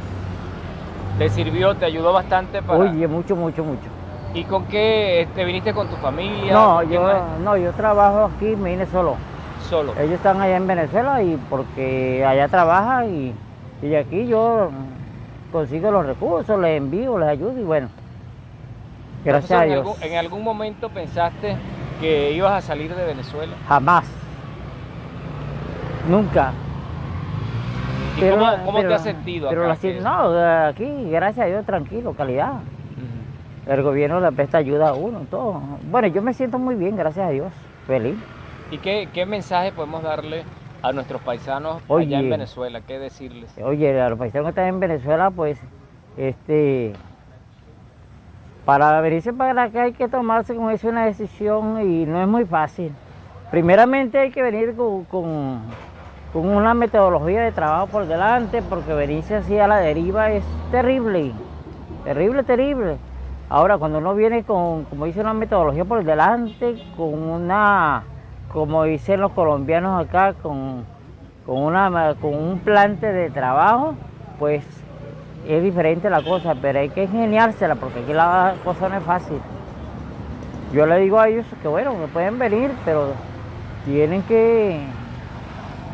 Speaker 4: ¿Te sirvió? ¿Te ayudó bastante para...?
Speaker 5: Oye, mucho, mucho, mucho.
Speaker 4: ¿Y con qué? ¿Te viniste con tu familia?
Speaker 5: No, yo trabajo aquí, me vine solo.
Speaker 4: ¿Solo?
Speaker 5: Ellos están allá en Venezuela y porque allá trabaja y aquí yo consigo los recursos, les envío, les ayudo y bueno, gracias a Dios.
Speaker 4: ¿En algún momento pensaste que ibas a salir de Venezuela?
Speaker 5: Jamás. Nunca.
Speaker 4: ¿Y cómo te has sentido acá?
Speaker 5: Aquí, gracias a Dios, tranquilo, calidad. El gobierno le presta ayuda a uno, todo. Bueno, yo me siento muy bien, gracias a Dios, feliz.
Speaker 4: ¿Y qué mensaje podemos darle a nuestros paisanos allá en Venezuela? ¿Qué decirles?
Speaker 5: Oye, a los paisanos que están en Venezuela, pues, para venirse para acá hay que tomarse como es una decisión y no es muy fácil. Primeramente hay que venir con una metodología de trabajo por delante, porque venirse así a la deriva es terrible, terrible, terrible. Ahora, cuando uno viene como dice, una metodología por delante, como dicen los colombianos acá, con un plante de trabajo, pues es diferente la cosa, pero hay que ingeniársela porque aquí la cosa no es fácil. Yo le digo a ellos que bueno, que pueden venir, pero tienen que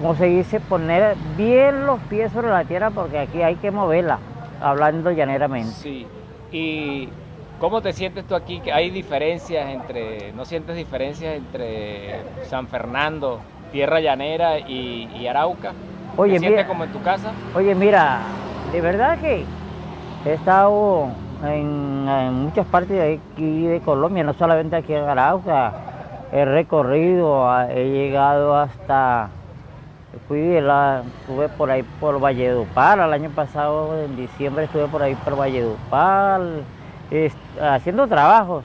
Speaker 5: conseguirse poner bien los pies sobre la tierra porque aquí hay que moverla, hablando llaneramente.
Speaker 4: Sí, y ¿cómo te sientes tú aquí? ¿Hay diferencias no sientes diferencias entre San Fernando, tierra llanera y Arauca?
Speaker 5: Oye,
Speaker 4: ¿Te sientes
Speaker 5: mira,
Speaker 4: como en tu casa?
Speaker 5: Oye, mira, de verdad que he estado en muchas partes de aquí de Colombia, no solamente aquí en Arauca, he recorrido, he llegado hasta, estuve por ahí por Valledupar, el año pasado en diciembre estuve por ahí por Valledupar, haciendo trabajos.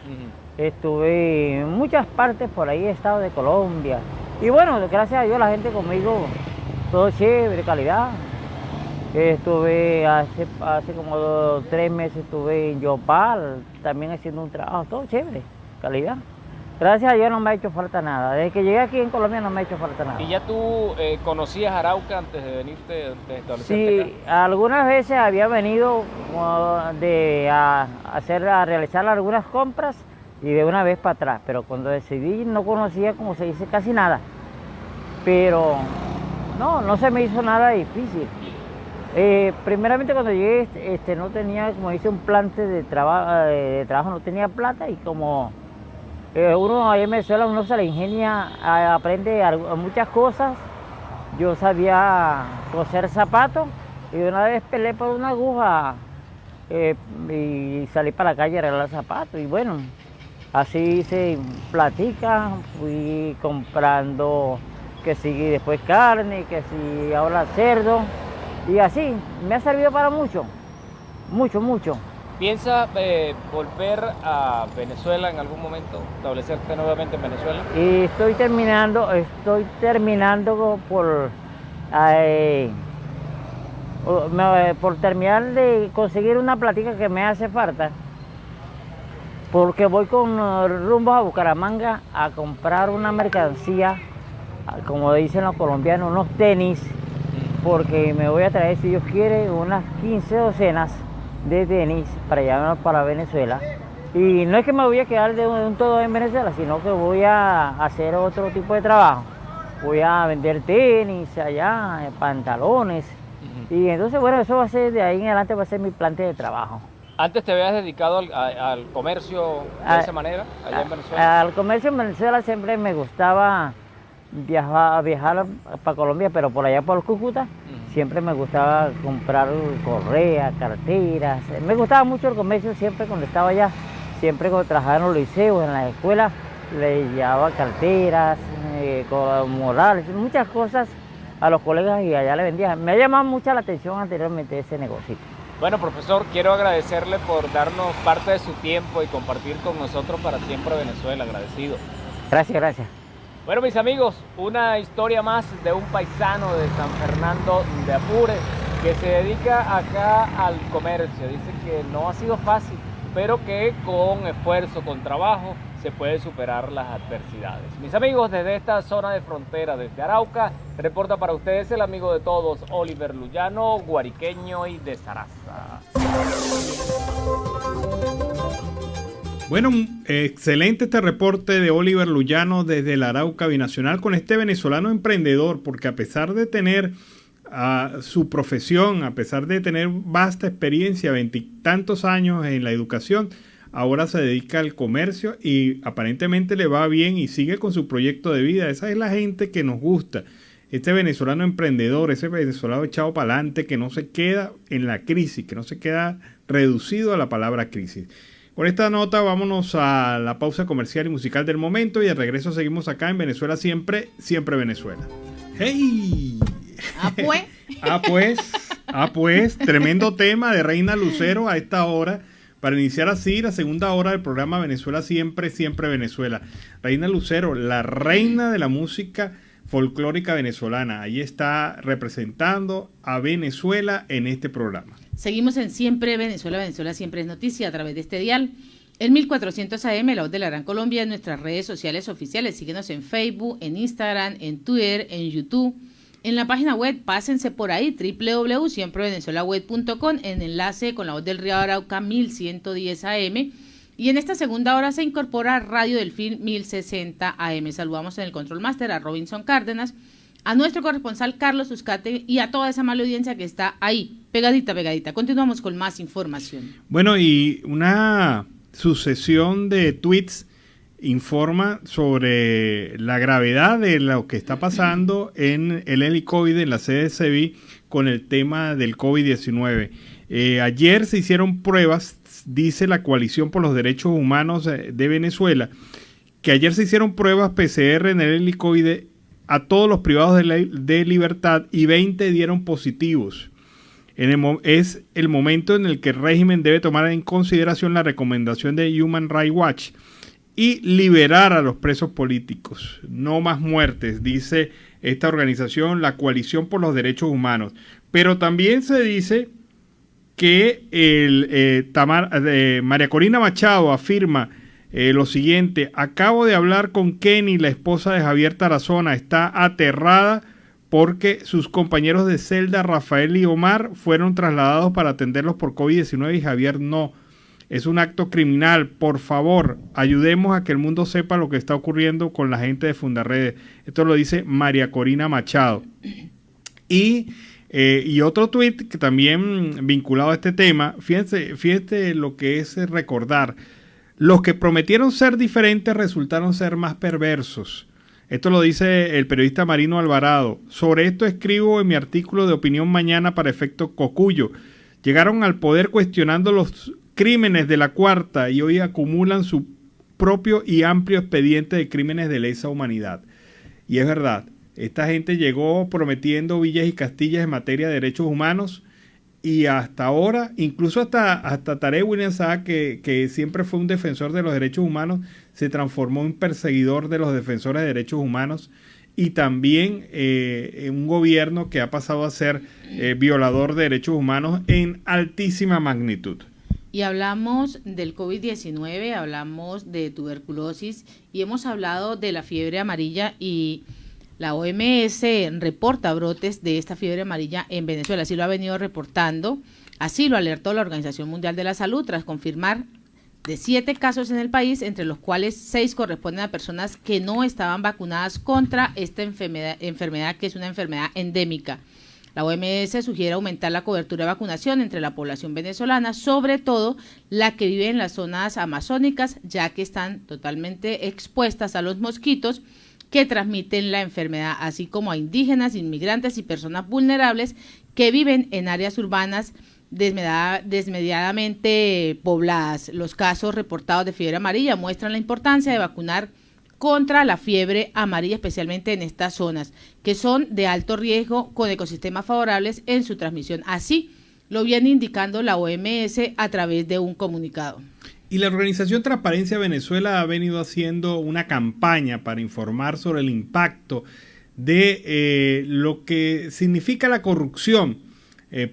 Speaker 5: Estuve en muchas partes por ahí, estado de Colombia. Y bueno, gracias a Dios la gente conmigo, todo chévere, calidad. Estuve hace como 3 meses, estuve en Yopal, también haciendo un trabajo, todo chévere, calidad. Gracias a Dios no me ha hecho falta nada. Desde que llegué aquí en Colombia no me ha hecho falta nada.
Speaker 4: ¿Y ya tú conocías Arauca antes de venirte, de establecerte acá?
Speaker 5: Sí, algunas veces había venido a realizar algunas compras y de una vez para atrás, pero cuando decidí no conocía, como se dice, casi nada. Pero no se me hizo nada difícil. Primeramente cuando llegué no tenía, como dice, un plante de trabajo, no tenía plata y como uno ahí en Venezuela uno se le ingenia, aprende muchas cosas. Yo sabía coser zapatos y de una vez peleé por una aguja y salí para la calle a arreglar zapatos y bueno, así hice platica, fui comprando que si después carne, que si ahora cerdo y así, me ha servido para mucho.
Speaker 4: ¿Piensas volver a Venezuela en algún momento, establecerte nuevamente en Venezuela?
Speaker 5: Y estoy terminando por terminar de conseguir una platica que me hace falta, porque voy con rumbo a Bucaramanga a comprar una mercancía, como dicen los colombianos, unos tenis, porque me voy a traer, si Dios quiere, unas 15 docenas de tenis para llevarme para Venezuela. Y no es que me voy a quedar de un todo en Venezuela, sino que voy a hacer otro tipo de trabajo. Voy a vender tenis allá, pantalones. Y entonces, bueno, eso va a ser, de ahí en adelante va a ser mi plan de trabajo.
Speaker 4: ¿Antes te habías dedicado al comercio de esa manera, allá en Venezuela?
Speaker 5: Al comercio en Venezuela siempre me gustaba viajar para Colombia, pero por allá por Cúcuta, siempre me gustaba comprar correas, carteras. Me gustaba mucho el comercio siempre cuando estaba allá, siempre cuando trabajaba en los liceos, en las escuelas, le llevaba carteras, morales, muchas cosas a los colegas y allá le vendía. Me ha llamado mucho la atención anteriormente ese negocio.
Speaker 4: Bueno, profesor, quiero agradecerle por darnos parte de su tiempo y compartir con nosotros para siempre Venezuela. Agradecido.
Speaker 5: Gracias.
Speaker 4: Bueno, mis amigos, una historia más de un paisano de San Fernando de Apure que se dedica acá al comercio. Dice que no ha sido fácil, pero que con esfuerzo, con trabajo, se puede superar las adversidades. Mis amigos, desde esta zona de frontera, desde Arauca, reporta para ustedes el amigo de todos, Oliver Luyano, guariqueño y de Saraza.
Speaker 1: Bueno, excelente este reporte de Oliver Luyano desde la Arauca Binacional con este venezolano emprendedor, porque a pesar de tener su profesión, a pesar de tener vasta experiencia, 20 y tantos años en la educación, ahora se dedica al comercio y aparentemente le va bien y sigue con su proyecto de vida. Esa es la gente que nos gusta. Este venezolano emprendedor, ese venezolano echado para adelante, que no se queda en la crisis, que no se queda reducido a la palabra crisis. Con esta nota vámonos a la pausa comercial y musical del momento y de regreso seguimos acá en Venezuela Siempre, Siempre Venezuela. ¡Hey! Pues, tremendo tema de Reina Lucero a esta hora, para iniciar así la segunda hora del programa Venezuela Siempre, Siempre Venezuela. Reina Lucero, la reina de la música folclórica venezolana, ahí está representando a Venezuela en este programa.
Speaker 2: Seguimos en Siempre Venezuela, Venezuela Siempre es noticia a través de este dial. El 1400 AM, la voz de la Gran Colombia, en nuestras redes sociales oficiales. Síguenos en Facebook, en Instagram, en Twitter, en YouTube. En la página web, pásense por ahí, www.siemprevenezuelaweb.com, en enlace con la voz del Río Arauca 1110 AM. Y en esta segunda hora se incorpora Radio Delfín 1060 AM. Saludamos en el Control Master a Robinson Cárdenas, a nuestro corresponsal Carlos Uzcategui y a toda esa amable audiencia que está ahí, pegadita. Continuamos con más información.
Speaker 1: Bueno, y una sucesión de tweets informa sobre la gravedad de lo que está pasando en el helicoide, en la sede de SEBI, con el tema del COVID-19. Ayer se hicieron pruebas, dice la Coalición por los Derechos Humanos de Venezuela, que ayer se hicieron pruebas PCR en el helicoide a todos los privados de libertad y 20 dieron positivos. Es el momento en el que el régimen debe tomar en consideración la recomendación de Human Rights Watch y liberar a los presos políticos. No más muertes, dice esta organización, la Coalición por los Derechos Humanos. Pero también se dice que María Corina Machado afirma lo siguiente: acabo de hablar con Kenny, la esposa de Javier Tarazona, está aterrada porque sus compañeros de celda, Rafael y Omar, fueron trasladados para atenderlos por COVID-19 y Javier no. Es un acto criminal. Por favor, ayudemos a que el mundo sepa lo que está ocurriendo con la gente de Fundarredes. Esto lo dice María Corina Machado. Y otro tuit que también vinculado a este tema, fíjense lo que es recordar. Los que prometieron ser diferentes resultaron ser más perversos. Esto lo dice el periodista Marino Alvarado. Sobre esto escribo en mi artículo de opinión mañana para Efecto Cocuyo. Llegaron al poder cuestionando los crímenes de la Cuarta y hoy acumulan su propio y amplio expediente de crímenes de lesa humanidad. Y es verdad, esta gente llegó prometiendo villas y castillas en materia de derechos humanos y hasta ahora, incluso hasta Tarek William Saab, que siempre fue un defensor de los derechos humanos, se transformó en perseguidor de los defensores de derechos humanos y también en un gobierno que ha pasado a ser violador de derechos humanos en altísima magnitud.
Speaker 2: Y hablamos del COVID-19, hablamos de tuberculosis y hemos hablado de la fiebre amarilla y la OMS reporta brotes de esta fiebre amarilla en Venezuela. Así lo ha venido reportando, así lo alertó la Organización Mundial de la Salud tras confirmar de 7 casos en el país, entre los cuales 6 corresponden a personas que no estaban vacunadas contra esta enfermedad que es una enfermedad endémica. La OMS sugiere aumentar la cobertura de vacunación entre la población venezolana, sobre todo la que vive en las zonas amazónicas, ya que están totalmente expuestas a los mosquitos que transmiten la enfermedad, así como a indígenas, inmigrantes y personas vulnerables que viven en áreas urbanas desmedidamente pobladas. Los casos reportados de fiebre amarilla muestran la importancia de vacunar contra la fiebre amarilla, especialmente en estas zonas, que son de alto riesgo con ecosistemas favorables en su transmisión. Así lo viene indicando la OMS a través de un comunicado.
Speaker 1: Y la organización Transparencia Venezuela ha venido haciendo una campaña para informar sobre el impacto de lo que significa la corrupción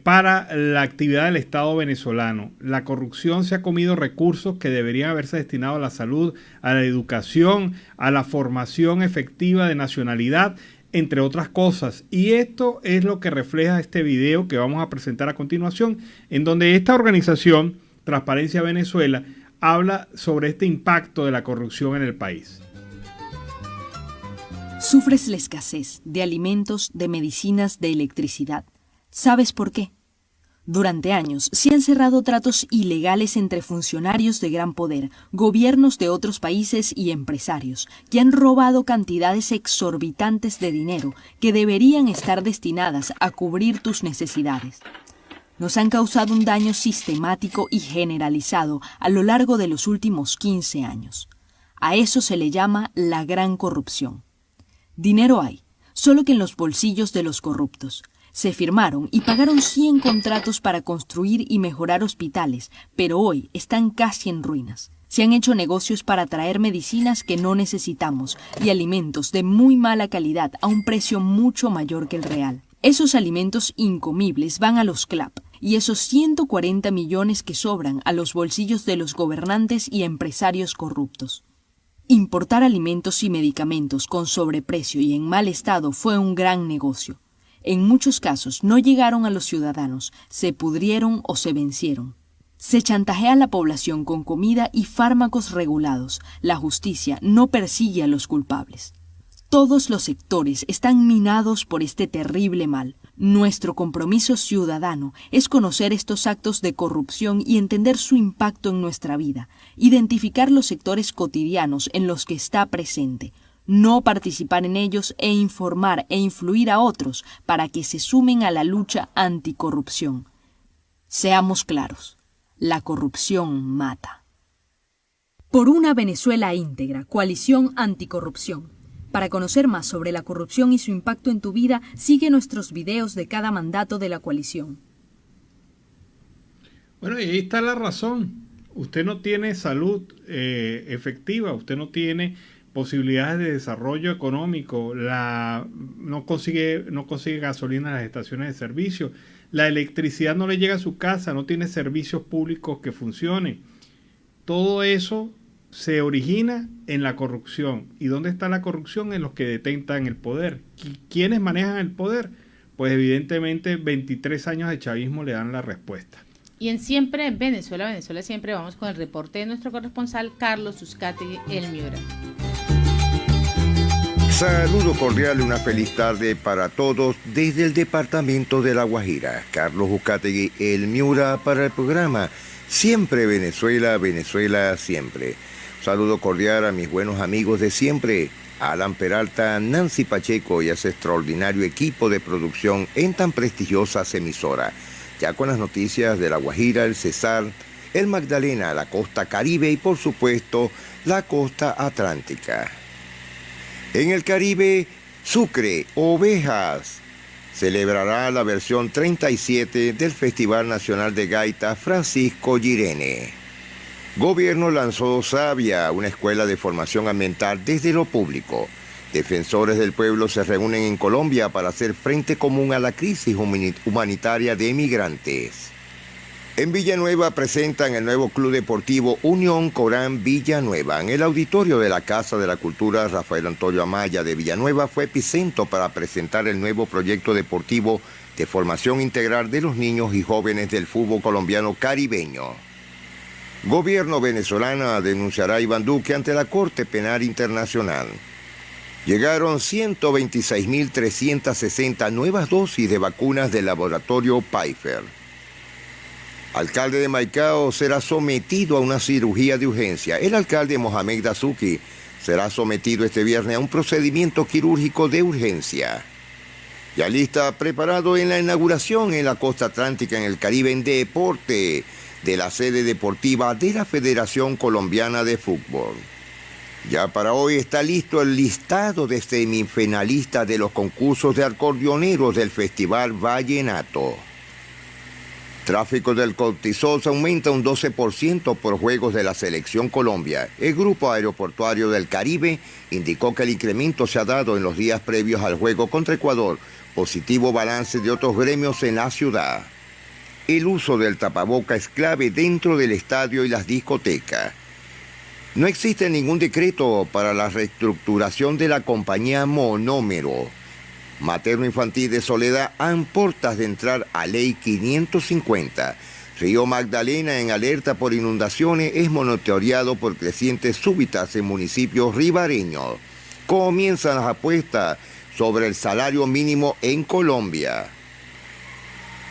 Speaker 1: para la actividad del Estado venezolano. La corrupción se ha comido recursos que deberían haberse destinado a la salud, a la educación, a la formación efectiva de nacionalidad, entre otras cosas. Y esto es lo que refleja este video que vamos a presentar a continuación, en donde esta organización, Transparencia Venezuela, habla sobre este impacto de la corrupción en el país.
Speaker 6: Sufres la escasez de alimentos, de medicinas, de electricidad. ¿Sabes por qué? Durante años se han cerrado tratos ilegales entre funcionarios de gran poder, gobiernos de otros países y empresarios que han robado cantidades exorbitantes de dinero que deberían estar destinadas a cubrir tus necesidades. Nos han causado un daño sistemático y generalizado a lo largo de los últimos 15 años. A eso se le llama la gran corrupción. Dinero hay, solo que en los bolsillos de los corruptos. Se firmaron y pagaron 100 contratos para construir y mejorar hospitales, pero hoy están casi en ruinas. Se han hecho negocios para traer medicinas que no necesitamos y alimentos de muy mala calidad a un precio mucho mayor que el real. Esos alimentos incomibles van a los CLAP y esos 140 millones que sobran a los bolsillos de los gobernantes y empresarios corruptos. Importar alimentos y medicamentos con sobreprecio y en mal estado fue un gran negocio. En muchos casos no llegaron a los ciudadanos, se pudrieron o se vencieron. Se chantajea a la población con comida y fármacos regulados. La justicia no persigue a los culpables. Todos los sectores están minados por este terrible mal. Nuestro compromiso ciudadano es conocer estos actos de corrupción y entender su impacto en nuestra vida, identificar los sectores cotidianos en los que está presente, no participar en ellos e informar e influir a otros para que se sumen a la lucha anticorrupción. Seamos claros, la corrupción mata. Por una Venezuela íntegra, Coalición Anticorrupción. Para conocer más sobre la corrupción y su impacto en tu vida, sigue nuestros videos de cada mandato de la coalición.
Speaker 1: Bueno, y ahí está la razón. Usted no tiene salud efectiva, usted no tiene posibilidades de desarrollo económico, no consigue gasolina en las estaciones de servicio, la electricidad no le llega a su casa, no tiene servicios públicos que funcionen. Todo eso se origina en la corrupción. ¿Y dónde está la corrupción? En los que detentan el poder. ¿Quiénes manejan el poder? Pues evidentemente 23 años de chavismo le dan la respuesta.
Speaker 2: Y en Siempre en Venezuela siempre, vamos con el reporte de nuestro corresponsal Carlos Uzcategui, El Miura.
Speaker 7: Saludo cordial y una feliz tarde para todos desde el departamento de La Guajira. Carlos Uzcategui, El Miura, para el programa Siempre Venezuela, Venezuela siempre. Saludo cordial a mis buenos amigos de siempre, Alan Peralta, Nancy Pacheco y a ese extraordinario equipo de producción en tan prestigiosas emisoras. Ya con las noticias de La Guajira, el Cesar, el Magdalena, la costa Caribe y por supuesto la costa Atlántica. En el Caribe, Sucre, Ovejas, celebrará la versión 37 del Festival Nacional de Gaita Francisco Girene. Gobierno lanzó Sabia, una escuela de formación ambiental desde lo público. Defensores del pueblo se reúnen en Colombia para hacer frente común a la crisis humanitaria de migrantes. En Villanueva presentan el nuevo Club Deportivo Unión Corán Villanueva. En el auditorio de la Casa de la Cultura, Rafael Antonio Amaya de Villanueva fue epicentro para presentar el nuevo proyecto deportivo de formación integral de los niños y jóvenes del fútbol colombiano caribeño. Gobierno venezolano denunciará a Iván Duque ante la Corte Penal Internacional. Llegaron 126.360 nuevas dosis de vacunas del laboratorio Pfizer. Alcalde de Maicao será sometido a una cirugía de urgencia. El alcalde Mohamed Dazuki será sometido este viernes a un procedimiento quirúrgico de urgencia. Ya lista, preparado en la inauguración en la costa atlántica en el Caribe en deporte de la sede deportiva de la Federación Colombiana de Fútbol. Ya para hoy está listo el listado de semifinalistas de los concursos de acordeoneros del Festival Vallenato. Tráfico del cortisol se aumenta un 12% por juegos de la Selección Colombia. El Grupo Aeroportuario del Caribe indicó que el incremento se ha dado en los días previos al juego contra Ecuador. Positivo balance de otros gremios en la ciudad. El uso del tapaboca es clave dentro del estadio y las discotecas. No existe ningún decreto para la reestructuración de la compañía Monómero. Materno Infantil de Soledad en portas de entrar a Ley 550. Río Magdalena en alerta por inundaciones es monitoreado por crecientes súbitas en municipios ribareños. Comienzan las apuestas sobre el salario mínimo en Colombia.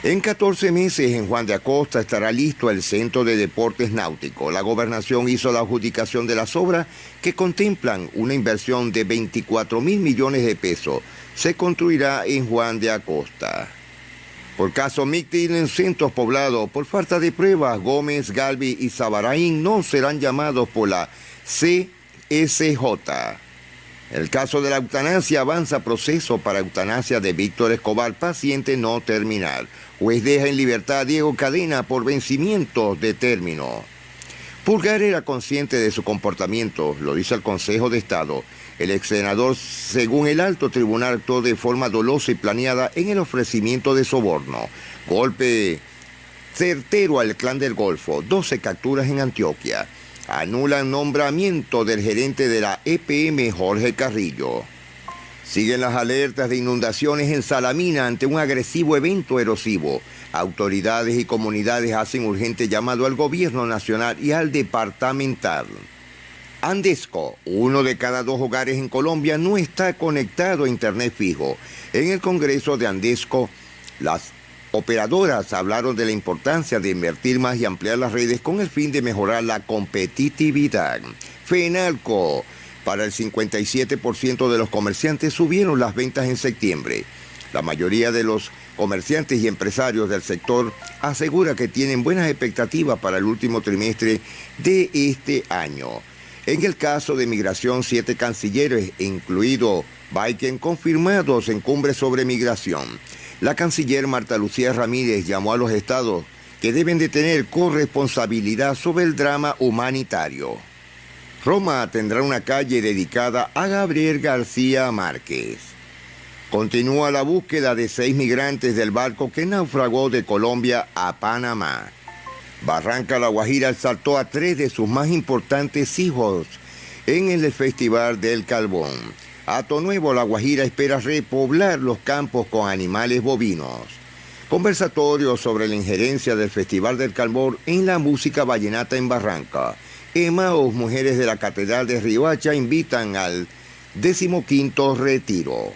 Speaker 7: En 14 meses en Juan de Acosta estará listo el Centro de Deportes Náuticos. La gobernación hizo la adjudicación de las obras que contemplan una inversión de 24.000 millones de pesos. Se construirá en Juan de Acosta. Por caso mixtil en centros poblados, por falta de pruebas, Gómez, Galvi y Sabaraín no serán llamados por la CSJ. El caso de la eutanasia, avanza proceso para eutanasia de Víctor Escobar, paciente no terminal. Juez deja en libertad a Diego Cadena por vencimiento de término. Pulgar era consciente de su comportamiento, lo dice el Consejo de Estado. El ex senador, según el alto tribunal, actuó de forma dolosa y planeada en el ofrecimiento de soborno. Golpe certero al Clan del Golfo, 12 capturas en Antioquia. Anulan nombramiento del gerente de la EPM, Jorge Carrillo. Siguen las alertas de inundaciones en Salamina ante un agresivo evento erosivo. Autoridades y comunidades hacen urgente llamado al gobierno nacional y al departamental. Andesco, 1 de cada 2 hogares en Colombia no está conectado a internet fijo. En el Congreso de Andesco, las operadoras hablaron de la importancia de invertir más y ampliar las redes con el fin de mejorar la competitividad. FENALCO, para el 57% de los comerciantes subieron las ventas en septiembre. La mayoría de los comerciantes y empresarios del sector asegura que tienen buenas expectativas para el último trimestre de este año. En el caso de migración, 7 cancilleres, incluido Biden, confirmados en cumbre sobre migración. La canciller Marta Lucía Ramírez llamó a los estados que deben de tener corresponsabilidad sobre el drama humanitario. Roma tendrá una calle dedicada a Gabriel García Márquez. Continúa la búsqueda de 6 migrantes del barco que naufragó de Colombia a Panamá. Barranca La Guajira exaltó a 3 de sus más importantes hijos en el Festival del Carbón. Hato Nuevo, La Guajira espera repoblar los campos con animales bovinos. Conversatorio sobre la injerencia del Festival del Carbón en la música vallenata en Barranca. Emaús, mujeres de la Catedral de Riohacha invitan al 15º retiro.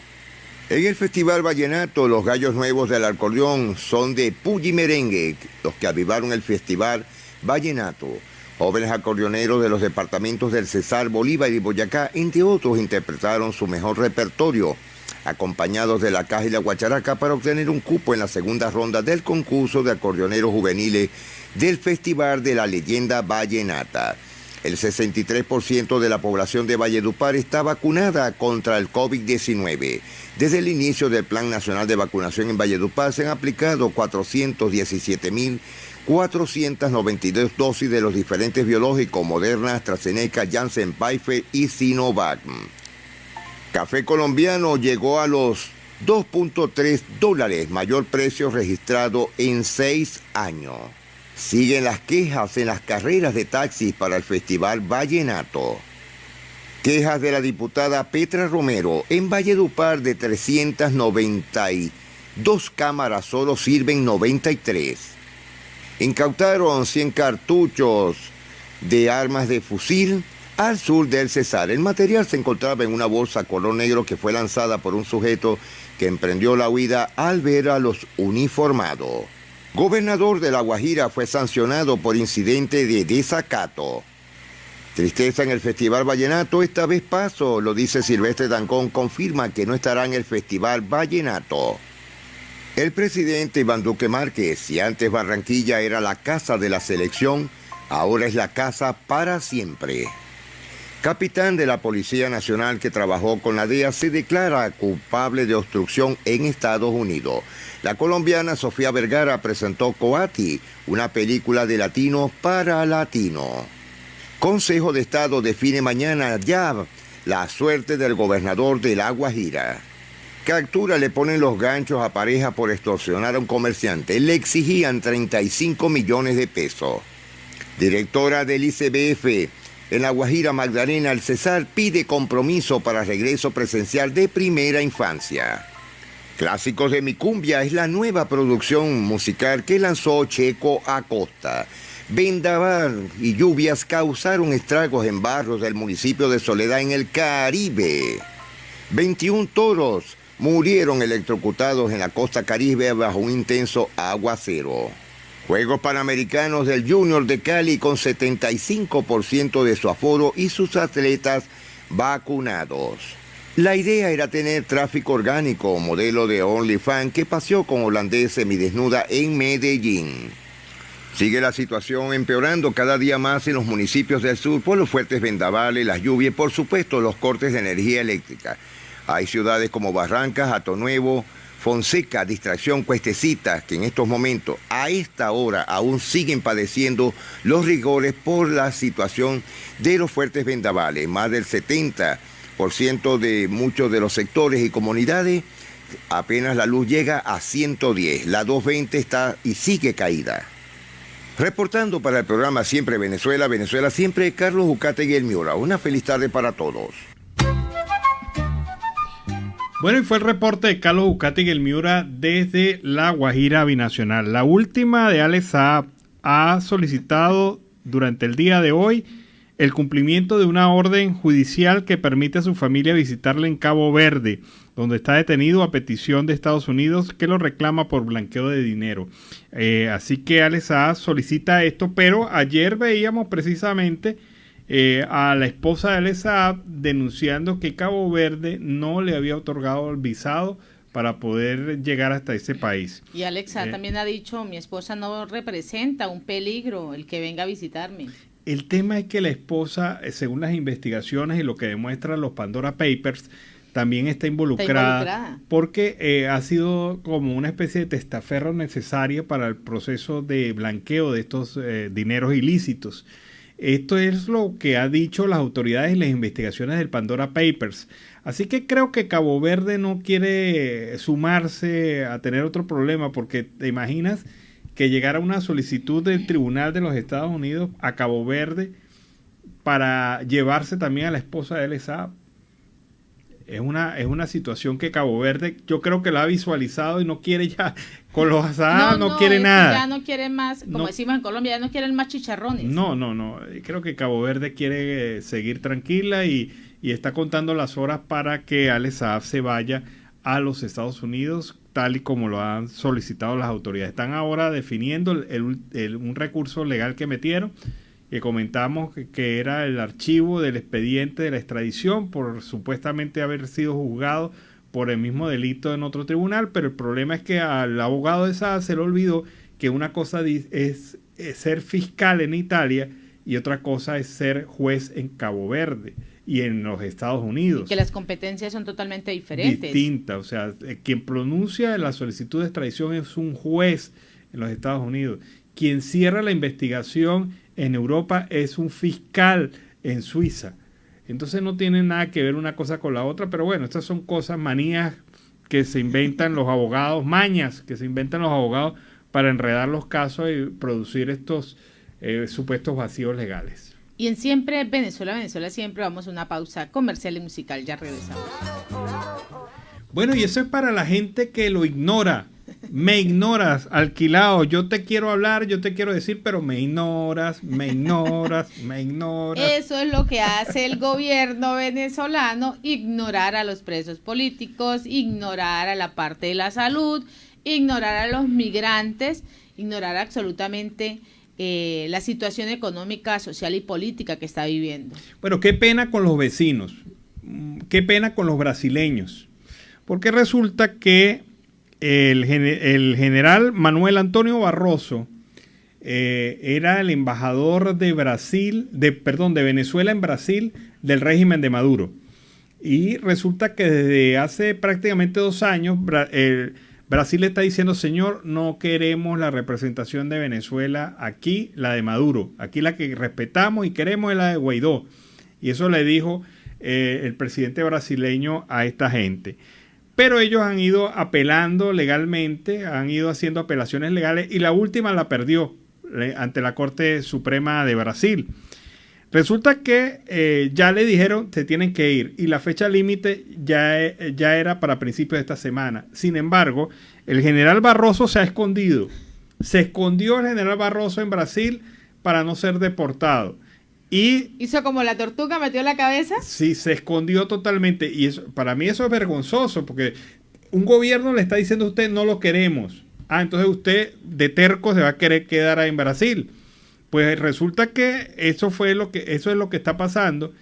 Speaker 7: En el Festival Vallenato, los gallos nuevos del acordeón son de Puyi Merengue, los que avivaron el Festival Vallenato. Jóvenes acordeoneros de los departamentos del Cesar, Bolívar y Boyacá, entre otros, interpretaron su mejor repertorio, acompañados de la caja y la guacharaca, para obtener un cupo en la segunda ronda del concurso de acordeoneros juveniles del Festival de la Leyenda Vallenata. El 63% de la población de Valledupar está vacunada contra el COVID-19. Desde el inicio del Plan Nacional de Vacunación en Valledupar se han aplicado 417.492 dosis de los diferentes biológicos Moderna, AstraZeneca, Janssen, Pfizer y Sinovac. Café colombiano llegó a los $2.3, mayor precio registrado en 6 años. Siguen las quejas en las carreras de taxis para el Festival Vallenato. Quejas de la diputada Petra Romero. En Valledupar, de 392 cámaras solo sirven 93. Incautaron 100 cartuchos de armas de fusil al sur del Cesar. El material se encontraba en una bolsa color negro que fue lanzada por un sujeto que emprendió la huida al ver a los uniformados. Gobernador de La Guajira fue sancionado por incidente de desacato. Tristeza en el Festival Vallenato, esta vez paso, lo dice Silvestre Dangond, confirma que no estará en el Festival Vallenato. El presidente Iván Duque Márquez, si antes Barranquilla era la casa de la selección, ahora es la casa para siempre. Capitán de la Policía Nacional que trabajó con la DEA se declara culpable de obstrucción en Estados Unidos. La colombiana Sofía Vergara presentó Coati, una película de latinos para latinos. Consejo de Estado define mañana ya la suerte del gobernador de La Guajira. Captura, le ponen los ganchos a pareja por extorsionar a un comerciante. Le exigían 35 millones de pesos. Directora del ICBF en La Guajira, Magdalena Alcesar, pide compromiso para regreso presencial de primera infancia. Clásicos de mi cumbia es la nueva producción musical que lanzó Checo Acosta. Vendaval y lluvias causaron estragos en barrios del municipio de Soledad en el Caribe. 21 toros murieron electrocutados en la costa caribe bajo un intenso aguacero. Juegos Panamericanos del Junior de Cali con 75% de su aforo y sus atletas vacunados. La idea era tener tráfico orgánico, modelo de OnlyFans que paseó con holandés semidesnuda en Medellín. Sigue la situación empeorando cada día más en los municipios del sur por los fuertes vendavales, las lluvias y por supuesto los cortes de energía eléctrica. Hay ciudades como Barrancas, Hato Nuevo, Fonseca, Distracción, Cuestecitas, que en estos momentos, a esta hora, aún siguen padeciendo los rigores por la situación de los fuertes vendavales. Más del 70% de muchos de los sectores y comunidades, apenas la luz llega a 110. La 220 está y sigue caída. Reportando para el programa Siempre Venezuela, Venezuela Siempre, Carlos Ucategui El Miura. Una feliz tarde para todos.
Speaker 1: Bueno, y fue el reporte de Carlos Uzcategui el Miura desde la Guajira Binacional. La última de Alex Saab ha solicitado durante el día de hoy el cumplimiento de una orden judicial que permite a su familia visitarle en Cabo Verde, donde está detenido a petición de Estados Unidos que lo reclama por blanqueo de dinero. Así que Alex Saab solicita esto, pero ayer veíamos precisamente a la esposa de Alex Saab denunciando que Cabo Verde no le había otorgado el visado para poder llegar hasta ese país.
Speaker 2: Y Alex Saab también ha dicho, mi esposa no representa un peligro el que venga a visitarme.
Speaker 1: El tema es que la esposa, según las investigaciones y lo que demuestran los Pandora Papers, también está involucrada. Porque ha sido como una especie de testaferro necesaria para el proceso de blanqueo de estos dineros ilícitos. Esto es lo que han dicho las autoridades en las investigaciones del Pandora Papers. Así que creo que Cabo Verde no quiere sumarse a tener otro problema, porque te imaginas que llegara una solicitud del Tribunal de los Estados Unidos a Cabo Verde para llevarse también a la esposa de Alex Saab. Es una situación que Cabo Verde yo creo que la ha visualizado y no quiere ya, con los Saab no quiere nada.
Speaker 2: Ya no quiere más, como decimos en Colombia, ya no quieren más chicharrones.
Speaker 1: No. Creo que Cabo Verde quiere seguir tranquila y está contando las horas para que Alex Saab se vaya a los Estados Unidos, tal y como lo han solicitado las autoridades. Están ahora definiendo un recurso legal que metieron, que comentamos que era el archivo del expediente de la extradición por supuestamente haber sido juzgado por el mismo delito en otro tribunal, pero el problema es que al abogado de Saab se le olvidó que una cosa es ser fiscal en Italia y otra cosa es ser juez en Cabo Verde y en los Estados Unidos.
Speaker 2: Y que las competencias son totalmente diferentes.
Speaker 1: Distintas, o sea, quien pronuncia la solicitud de extradición es un juez en los Estados Unidos. Quien cierra la investigación en Europa es un fiscal en Suiza. Entonces no tiene nada que ver una cosa con la otra, pero bueno, estas son cosas, manías que se inventan los abogados, mañas que se inventan los abogados para enredar los casos y producir estos supuestos vacíos legales.
Speaker 2: Y en Siempre Venezuela Siempre vamos a una pausa comercial y musical, ya regresamos.
Speaker 1: Bueno, y eso es para la gente que lo ignora. Me ignoras, alquilado. Yo te quiero hablar, yo te quiero decir, pero me ignoras.
Speaker 2: Eso es lo que hace el gobierno venezolano, ignorar a los presos políticos, ignorar a la parte de la salud, ignorar a los migrantes, ignorar absolutamente la situación económica, social y política que está viviendo.
Speaker 1: Bueno, qué pena con los vecinos, qué pena con los brasileños, porque resulta que el general Manuel Antonio Barroso era el embajador de Venezuela en Brasil del régimen de Maduro. Y resulta que desde hace prácticamente 2 años Brasil está diciendo, señor, no queremos la representación de Venezuela aquí, la de Maduro. Aquí la que respetamos y queremos es la de Guaidó. Y eso le dijo el presidente brasileño a esta gente. Pero ellos han ido apelando legalmente, han ido haciendo apelaciones legales y la última la perdió ante la Corte Suprema de Brasil. Resulta que ya le dijeron se tienen que ir y la fecha límite ya era para principios de esta semana. Sin embargo, el general Barroso se ha escondido. Se escondió el general Barroso en Brasil para no ser deportado. Y
Speaker 2: hizo como la tortuga, metió la cabeza.
Speaker 1: Sí, se escondió totalmente. Y eso, para mí eso es vergonzoso, porque un gobierno le está diciendo a usted no lo queremos. Entonces usted de terco se va a querer quedar ahí en Brasil. Pues resulta que eso es lo que está pasando.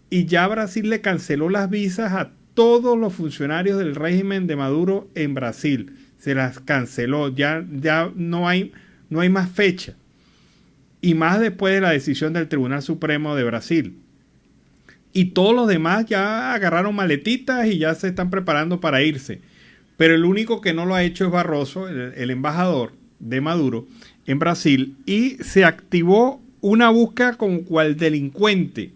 Speaker 1: Y ya Brasil le canceló las visas a todos los funcionarios del régimen de Maduro en Brasil. Se las canceló. Ya no hay más fecha. Y más después de la decisión del Tribunal Supremo de Brasil. Y todos los demás ya agarraron maletitas y ya se están preparando para irse. Pero el único que no lo ha hecho es Barroso, el embajador de Maduro en Brasil. Y se activó una búsqueda como cual delincuente.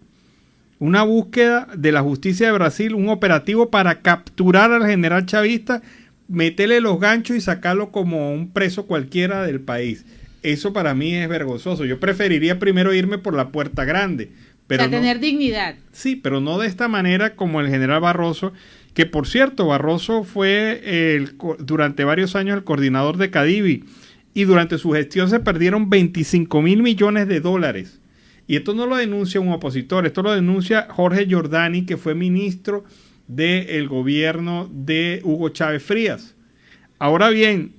Speaker 1: Una búsqueda de la justicia de Brasil, un operativo para capturar al general chavista, meterle los ganchos y sacarlo como un preso cualquiera del país. Eso para mí es vergonzoso. Yo preferiría primero irme por la puerta grande. Pero
Speaker 2: tener dignidad.
Speaker 1: Sí, pero no de esta manera como el general Barroso, que por cierto, Barroso fue durante varios años el coordinador de Cadivi, y durante su gestión se perdieron 25.000 millones de dólares. Y esto no lo denuncia un opositor, esto lo denuncia Jorge Giordani, que fue ministro del gobierno de Hugo Chávez Frías. Ahora bien,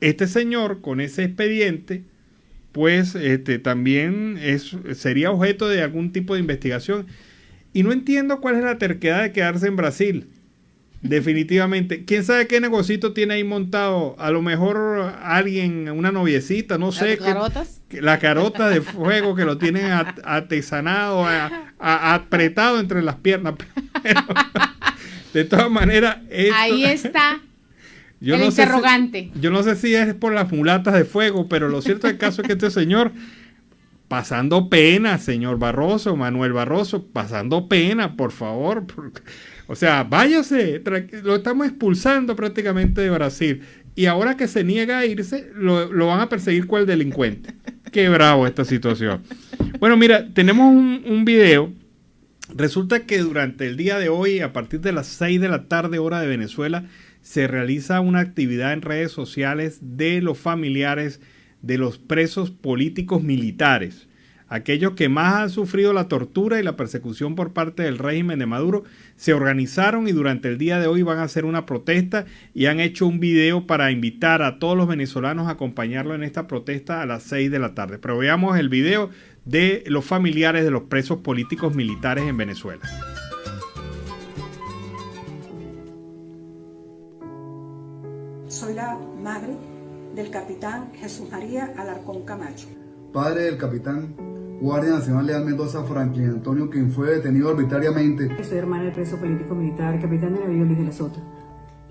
Speaker 1: este señor con ese expediente, pues también sería objeto de algún tipo de investigación. Y no entiendo cuál es la terquedad de quedarse en Brasil. Definitivamente. ¿Quién sabe qué negocito tiene ahí montado? A lo mejor alguien, una noviecita, no sé.
Speaker 2: ¿Las carotas?
Speaker 1: La carota de fuego que lo tienen artesanado, apretado entre las piernas. Pero, de todas maneras...
Speaker 2: Ahí está el interrogante.
Speaker 1: Yo no sé si es por las mulatas de fuego, pero lo cierto del caso es que este señor... pasando pena, señor Barroso, Manuel Barroso, pasando pena, por favor. O sea, váyase, lo estamos expulsando prácticamente de Brasil. Y ahora que se niega a irse, lo van a perseguir cual delincuente. Qué bravo esta situación. Bueno, mira, tenemos un video. Resulta que durante el día de hoy, a partir de las 6 de la tarde, hora de Venezuela, se realiza una actividad en redes sociales de los familiares de los presos políticos militares, aquellos que más han sufrido la tortura y la persecución por parte del régimen de Maduro. Se organizaron y durante el día de hoy van a hacer una protesta y han hecho un video para invitar a todos los venezolanos a acompañarlo en esta protesta a las 6 de la tarde. Pero veamos el video de los familiares de los presos políticos militares en Venezuela.
Speaker 8: Soy la madre del capitán Jesús María Alarcón Camacho.
Speaker 9: Padre del capitán Guardia Nacional Leal Mendoza Franklin Antonio, quien fue detenido arbitrariamente.
Speaker 3: Soy hermana del preso político militar, capitán de navío Luis de la Sota.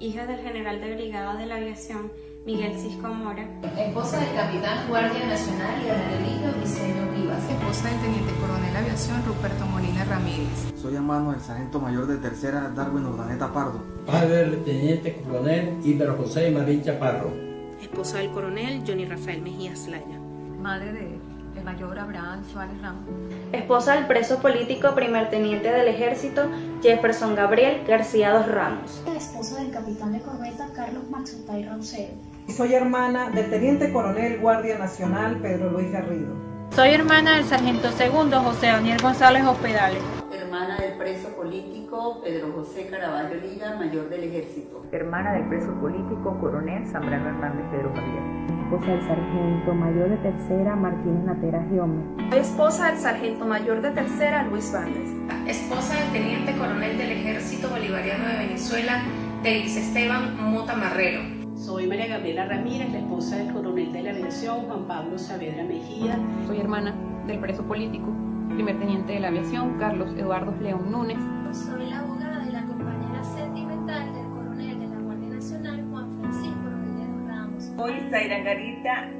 Speaker 10: Hija del general de brigada de la aviación, Miguel Cisco Mora.
Speaker 11: Esposa del capitán Guardia Nacional y Aurelio Briceño Rivas.
Speaker 12: Esposa del teniente coronel de aviación Ruperto Molina Ramírez.
Speaker 13: Soy hermano del sargento mayor de tercera Darwin Urdaneta Pardo.
Speaker 14: Padre del teniente coronel Ibero José Marín Chaparro.
Speaker 15: Esposa del coronel Johnny Rafael Mejía Slaya.
Speaker 16: Madre del mayor Abraham Suárez Ramos.
Speaker 10: Esposa del preso político primer teniente del ejército Jefferson Gabriel García dos Ramos.
Speaker 17: Esposa del capitán de corbeta Carlos Maxutay Rosero.
Speaker 18: Soy hermana del teniente coronel Guardia Nacional Pedro Luis Garrido.
Speaker 19: Soy hermana del sargento segundo José Daniel González Hospedales.
Speaker 20: Hermana del preso político Pedro José Caraballo Liga, mayor del ejército.
Speaker 21: Hermana del preso político coronel Zambrano Hernández Pedro Javier.
Speaker 22: Esposa del sargento mayor de tercera Martínez Natera Giome.
Speaker 23: Esposa del sargento mayor de tercera Luis Vandes.
Speaker 24: Esposa del teniente coronel del ejército bolivariano de Venezuela Delis Esteban Mota Marrero.
Speaker 25: Soy María Gabriela Ramírez, la esposa del coronel de la aviación Juan Pablo Saavedra Mejía.
Speaker 26: Soy hermana del preso político primer teniente de la aviación Carlos Eduardo León Núñez.
Speaker 17: Soy la abogada de la compañera sentimental del coronel de la Guardia Nacional Juan Francisco Rodríguez Ramos.
Speaker 27: Soy Zaira Garita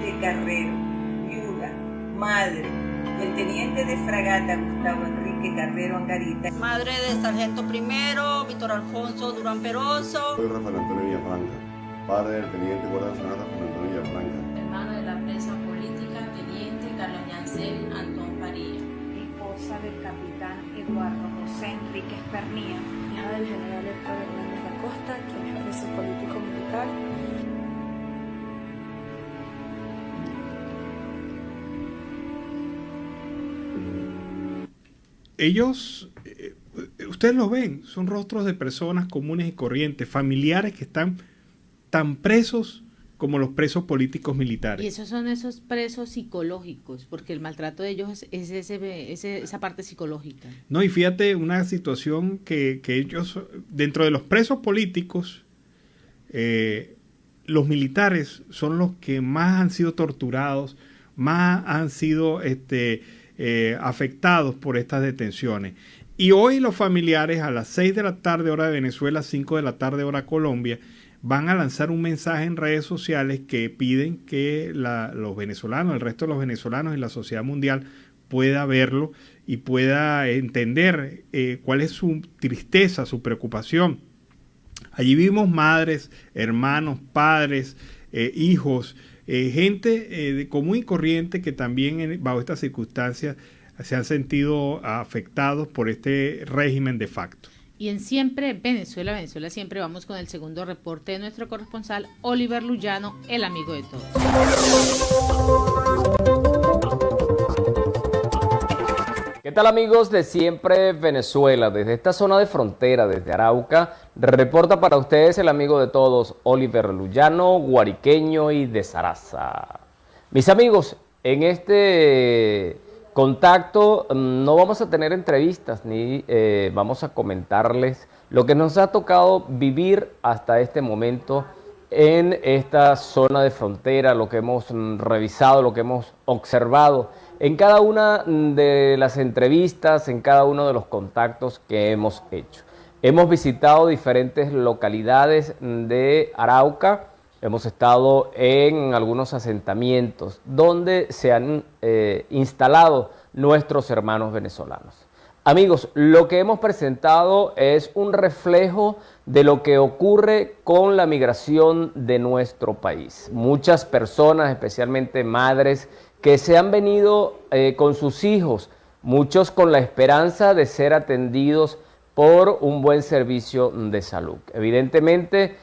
Speaker 27: de Carrero, viuda, madre del teniente de fragata Gustavo Enrique Carrero Angarita.
Speaker 28: Madre del sargento primero Víctor Alfonso Durán Peroso.
Speaker 29: Soy Rafael Antonio Villafranca, padre del teniente Guardia Nacional Rafael Antonio Villafranca.
Speaker 30: Hermano de la presa política teniente Carlos Yancel Antón Faría.
Speaker 31: Esposa del capitán Eduardo José Enríquez Pernía.
Speaker 32: Hija del general Héctor Hernández Acosta, quien es preso político militar.
Speaker 1: Ellos, ustedes lo ven, son rostros de personas comunes y corrientes, familiares que están tan presos como los presos políticos militares.
Speaker 2: Y esos son esos presos psicológicos, porque el maltrato de ellos es esa parte psicológica.
Speaker 1: No, y fíjate una situación que ellos, dentro de los presos políticos, los militares son los que más han sido torturados, más han sido afectados por estas detenciones. Y hoy los familiares a las 6 de la tarde hora de Venezuela, 5 de la tarde hora Colombia, van a lanzar un mensaje en redes sociales que piden que los venezolanos, el resto de los venezolanos y la sociedad mundial pueda verlo y pueda entender cuál es su tristeza, su preocupación. Allí vimos madres, hermanos, padres, hijos, gente común y corriente que también bajo estas circunstancias se han sentido afectados por este régimen de facto.
Speaker 2: Y en Siempre Venezuela, Venezuela Siempre, vamos con el segundo reporte de nuestro corresponsal Oliver Luyano, el amigo de todos.
Speaker 3: ¿Qué tal, amigos de Siempre Venezuela? Desde esta zona de frontera, desde Arauca, reporta para ustedes el amigo de todos, Oliver Luyano, guariqueño y de Saraza. Mis amigos, en este contacto no vamos a tener entrevistas ni vamos a comentarles lo que nos ha tocado vivir hasta este momento en esta zona de frontera, lo que hemos revisado, lo que hemos observado en cada una de las entrevistas, en cada uno de los contactos que hemos hecho. Hemos visitado diferentes localidades de Arauca, hemos estado en algunos asentamientos donde se han instalado nuestros hermanos venezolanos. Amigos, lo que hemos presentado es un reflejo de lo que ocurre con la migración de nuestro país. Muchas personas, especialmente madres, que se han venido con sus hijos, muchos con la esperanza de ser atendidos por un buen servicio de salud. Evidentemente,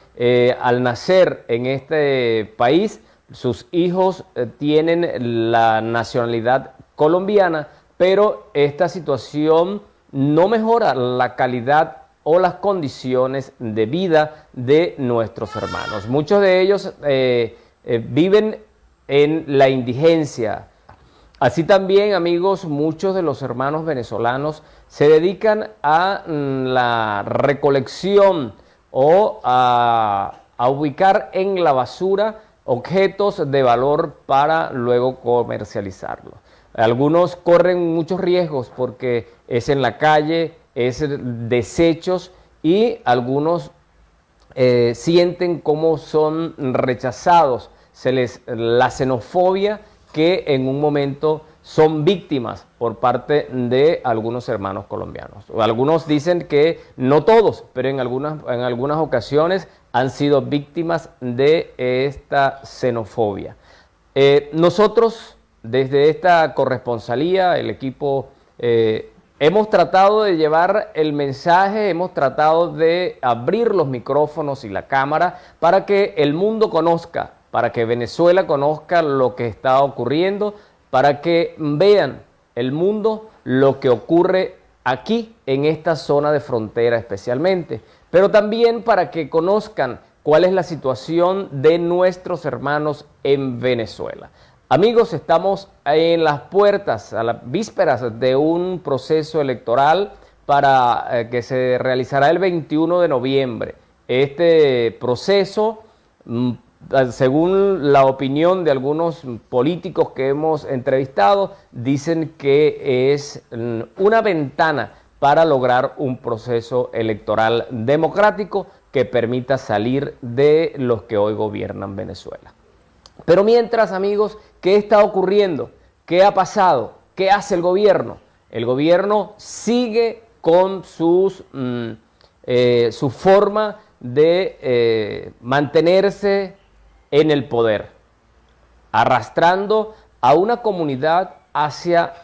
Speaker 3: al nacer en este país, sus hijos tienen la nacionalidad colombiana, pero esta situación no mejora la calidad o las condiciones de vida de nuestros hermanos. Muchos de ellos viven en la indigencia. Así también, amigos, muchos de los hermanos venezolanos se dedican a la recolección o a ubicar en la basura objetos de valor para luego comercializarlos. Algunos corren muchos riesgos porque es en la calle, es desechos, y algunos sienten cómo son rechazados. La xenofobia, que en un momento son víctimas por parte de algunos hermanos colombianos. Algunos dicen que no todos, pero en algunas ocasiones han sido víctimas de esta xenofobia. Nosotros, desde esta corresponsalía, el equipo, hemos tratado de llevar el mensaje, hemos tratado de abrir los micrófonos y la cámara para que el mundo conozca, para que Venezuela conozca lo que está ocurriendo, para que vean el mundo lo que ocurre aquí en esta zona de frontera especialmente, pero también para que conozcan cuál es la situación de nuestros hermanos en Venezuela. Amigos, estamos en las puertas, a las vísperas de un proceso electoral para que se realizará el 21 de noviembre. Este proceso, según la opinión de algunos políticos que hemos entrevistado, dicen que es una ventana para lograr un proceso electoral democrático que permita salir de los que hoy gobiernan Venezuela. Pero mientras, amigos, ¿qué está ocurriendo? ¿Qué ha pasado? ¿Qué hace el gobierno? El gobierno sigue con su forma de mantenerse en el poder, arrastrando a una comunidad hacia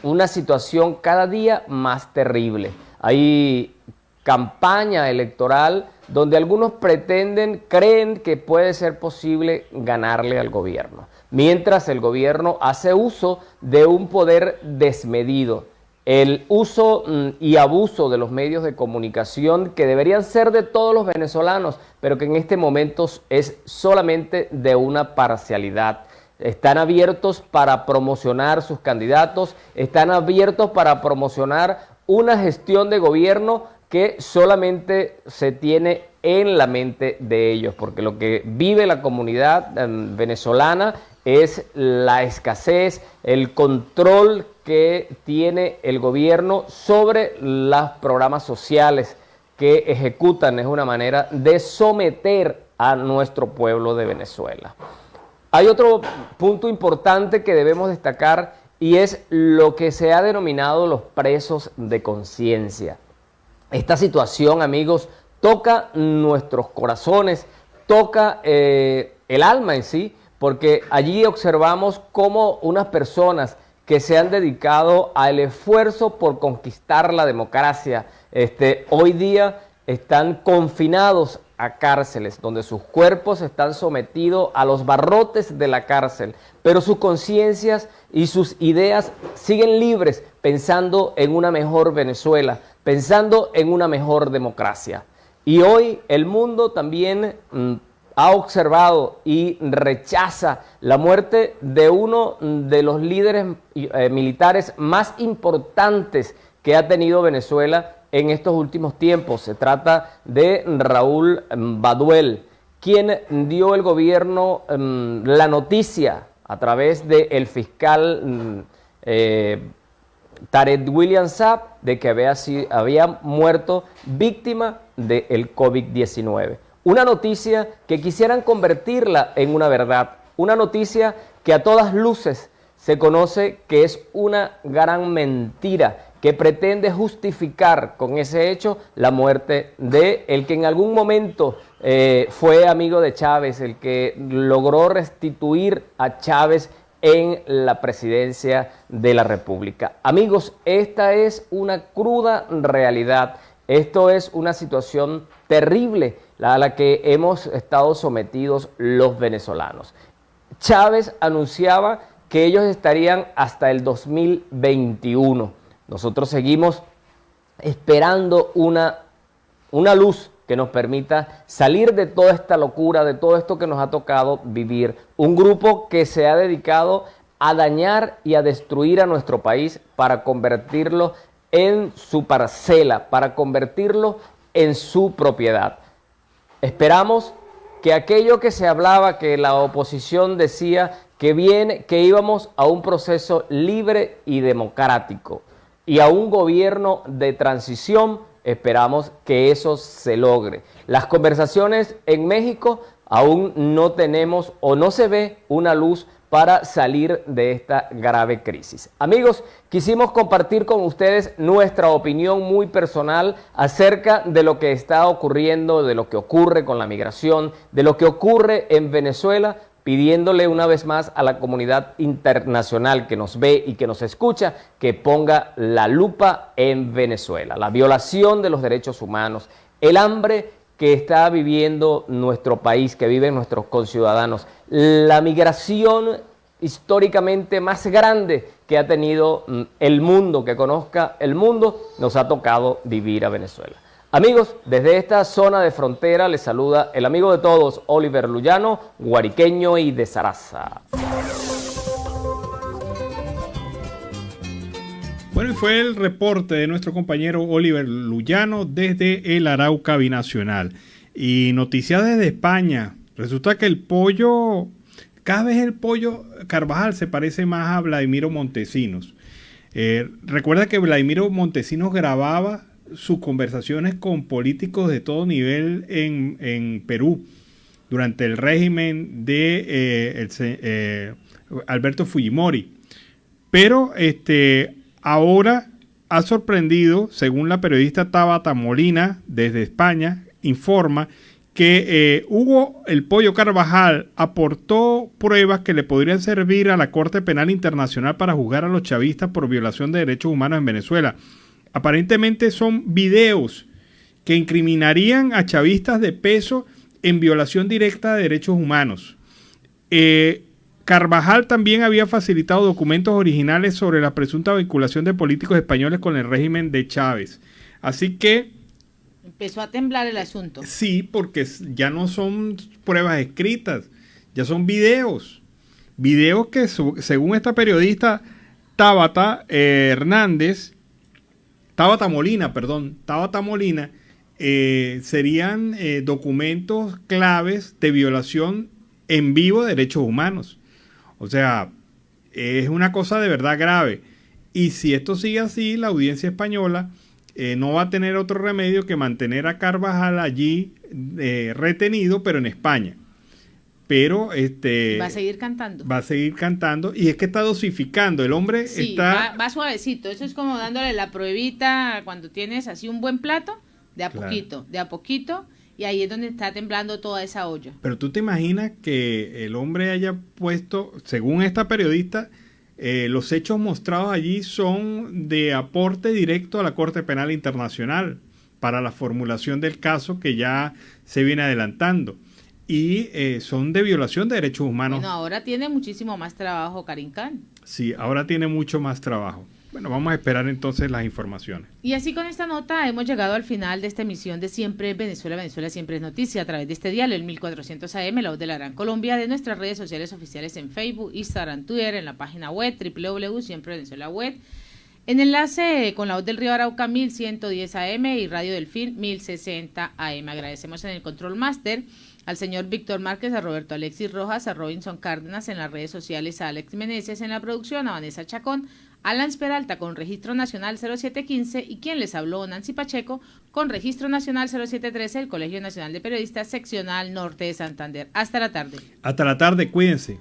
Speaker 3: una situación cada día más terrible. Hay campaña electoral donde algunos creen que puede ser posible ganarle al gobierno, mientras el gobierno hace uso de un poder desmedido, el uso y abuso de los medios de comunicación que deberían ser de todos los venezolanos, pero que en este momento es solamente de una parcialidad. Están abiertos para promocionar sus candidatos, están abiertos para promocionar una gestión de gobierno que solamente se tiene en la mente de ellos, porque lo que vive la comunidad venezolana es la escasez, el control que tiene el gobierno sobre los programas sociales que ejecutan. Es una manera de someter a nuestro pueblo de Venezuela. Hay otro punto importante que debemos destacar, y es lo que se ha denominado los presos de conciencia. Esta situación, amigos, toca nuestros corazones, toca el alma en sí, porque allí observamos cómo unas personas que se han dedicado al esfuerzo por conquistar la democracia, hoy día están confinados a cárceles, donde sus cuerpos están sometidos a los barrotes de la cárcel, pero sus conciencias y sus ideas siguen libres, pensando en una mejor Venezuela, pensando en una mejor democracia. Y hoy el mundo también ha observado y rechaza la muerte de uno de los líderes militares más importantes que ha tenido Venezuela en estos últimos tiempos. Se trata de Raúl Baduel, quien dio el gobierno la noticia a través del fiscal Tarek William Saab de que había muerto víctima del COVID-19. Una noticia que quisieran convertirla en una verdad, una noticia que a todas luces se conoce que es una gran mentira, que pretende justificar con ese hecho la muerte de el que en algún momento fue amigo de Chávez, el que logró restituir a Chávez en la presidencia de la República. Amigos, esta es una cruda realidad, esto es una situación terrible a la que hemos estado sometidos los venezolanos. Chávez anunciaba que ellos estarían hasta el 2021. Nosotros seguimos esperando una luz que nos permita salir de toda esta locura, de todo esto que nos ha tocado vivir. Un grupo que se ha dedicado a dañar y a destruir a nuestro país para convertirlo en su parcela, para convertirlo en su propiedad. Esperamos que aquello que se hablaba, que la oposición decía que íbamos a un proceso libre y democrático y a un gobierno de transición, esperamos que eso se logre. Las conversaciones en México aún no tenemos o no se ve una luz para salir de esta grave crisis. Amigos, quisimos compartir con ustedes nuestra opinión muy personal acerca de lo que está ocurriendo, de lo que ocurre con la migración, de lo que ocurre en Venezuela, pidiéndole una vez más a la comunidad internacional que nos ve y que nos escucha que ponga la lupa en Venezuela. La violación de los derechos humanos, el hambre que está viviendo nuestro país, que viven nuestros conciudadanos, la migración históricamente más grande que ha tenido el mundo, que conozca el mundo, nos ha tocado vivir a Venezuela. Amigos, desde esta zona de frontera les saluda el amigo de todos, Oliver Luyano, guariqueño y de Zaraza.
Speaker 1: Bueno, y fue el reporte de nuestro compañero Oliver Luyano desde el Arauca Binacional. Y noticias desde España. Resulta que el pollo, cada vez el pollo Carvajal se parece más a Vladimiro Montesinos. Recuerda que Vladimiro Montesinos grababa sus conversaciones con políticos de todo nivel en Perú durante el régimen de Alberto Fujimori. Pero ahora ha sorprendido, según la periodista Tabata Molina desde España, informa que Hugo el Pollo Carvajal aportó pruebas que le podrían servir a la Corte Penal Internacional para juzgar a los chavistas por violación de derechos humanos en Venezuela. Aparentemente son videos que incriminarían a chavistas de peso en violación directa de derechos humanos. Carvajal también había facilitado documentos originales sobre la presunta vinculación de políticos españoles con el régimen de Chávez. Así que
Speaker 2: empezó a temblar el asunto.
Speaker 1: Sí, porque ya no son pruebas escritas, ya son videos. Videos que según esta periodista Tabata Molina, serían documentos claves de violación en vivo de derechos humanos. O sea, es una cosa de verdad grave. Y si esto sigue así, la audiencia española no va a tener otro remedio que mantener a Carvajal allí retenido, pero en España. Pero
Speaker 2: va a seguir cantando.
Speaker 1: Va a seguir cantando y es que está dosificando. El hombre está...
Speaker 2: Va suavecito. Eso es como dándole la pruebita cuando tienes así un buen plato, de a poquito, de a poquito. Y ahí es donde está temblando toda esa olla.
Speaker 1: Pero tú te imaginas que el hombre haya puesto, según esta periodista, los hechos mostrados allí son de aporte directo a la Corte Penal Internacional para la formulación del caso que ya se viene adelantando. Y son de violación de derechos humanos.
Speaker 2: Bueno, ahora tiene muchísimo más trabajo Karim Khan.
Speaker 1: Sí, ahora tiene mucho más trabajo. Bueno, vamos a esperar entonces las informaciones.
Speaker 2: Y así con esta nota hemos llegado al final de esta emisión de Siempre Venezuela, Venezuela Siempre es Noticia, a través de este dial, el 1400 AM, la voz de la Gran Colombia, de nuestras redes sociales oficiales en Facebook, Instagram, Twitter, en la página web, www.siemprevenezuela.web, en enlace con la voz del Río Arauca, 1110 AM y Radio Delfín, 1060 AM. Agradecemos en el Control Master al señor Víctor Márquez, a Roberto Alexis Rojas, a Robinson Cárdenas en las redes sociales, a Alex Meneses en la producción, a Vanessa Chacón, a Lance Peralta con Registro Nacional 0715 y quien les habló, Nancy Pacheco, con Registro Nacional 0713, el Colegio Nacional de Periodistas Seccional Norte de Santander. Hasta la tarde.
Speaker 1: Hasta la tarde, cuídense.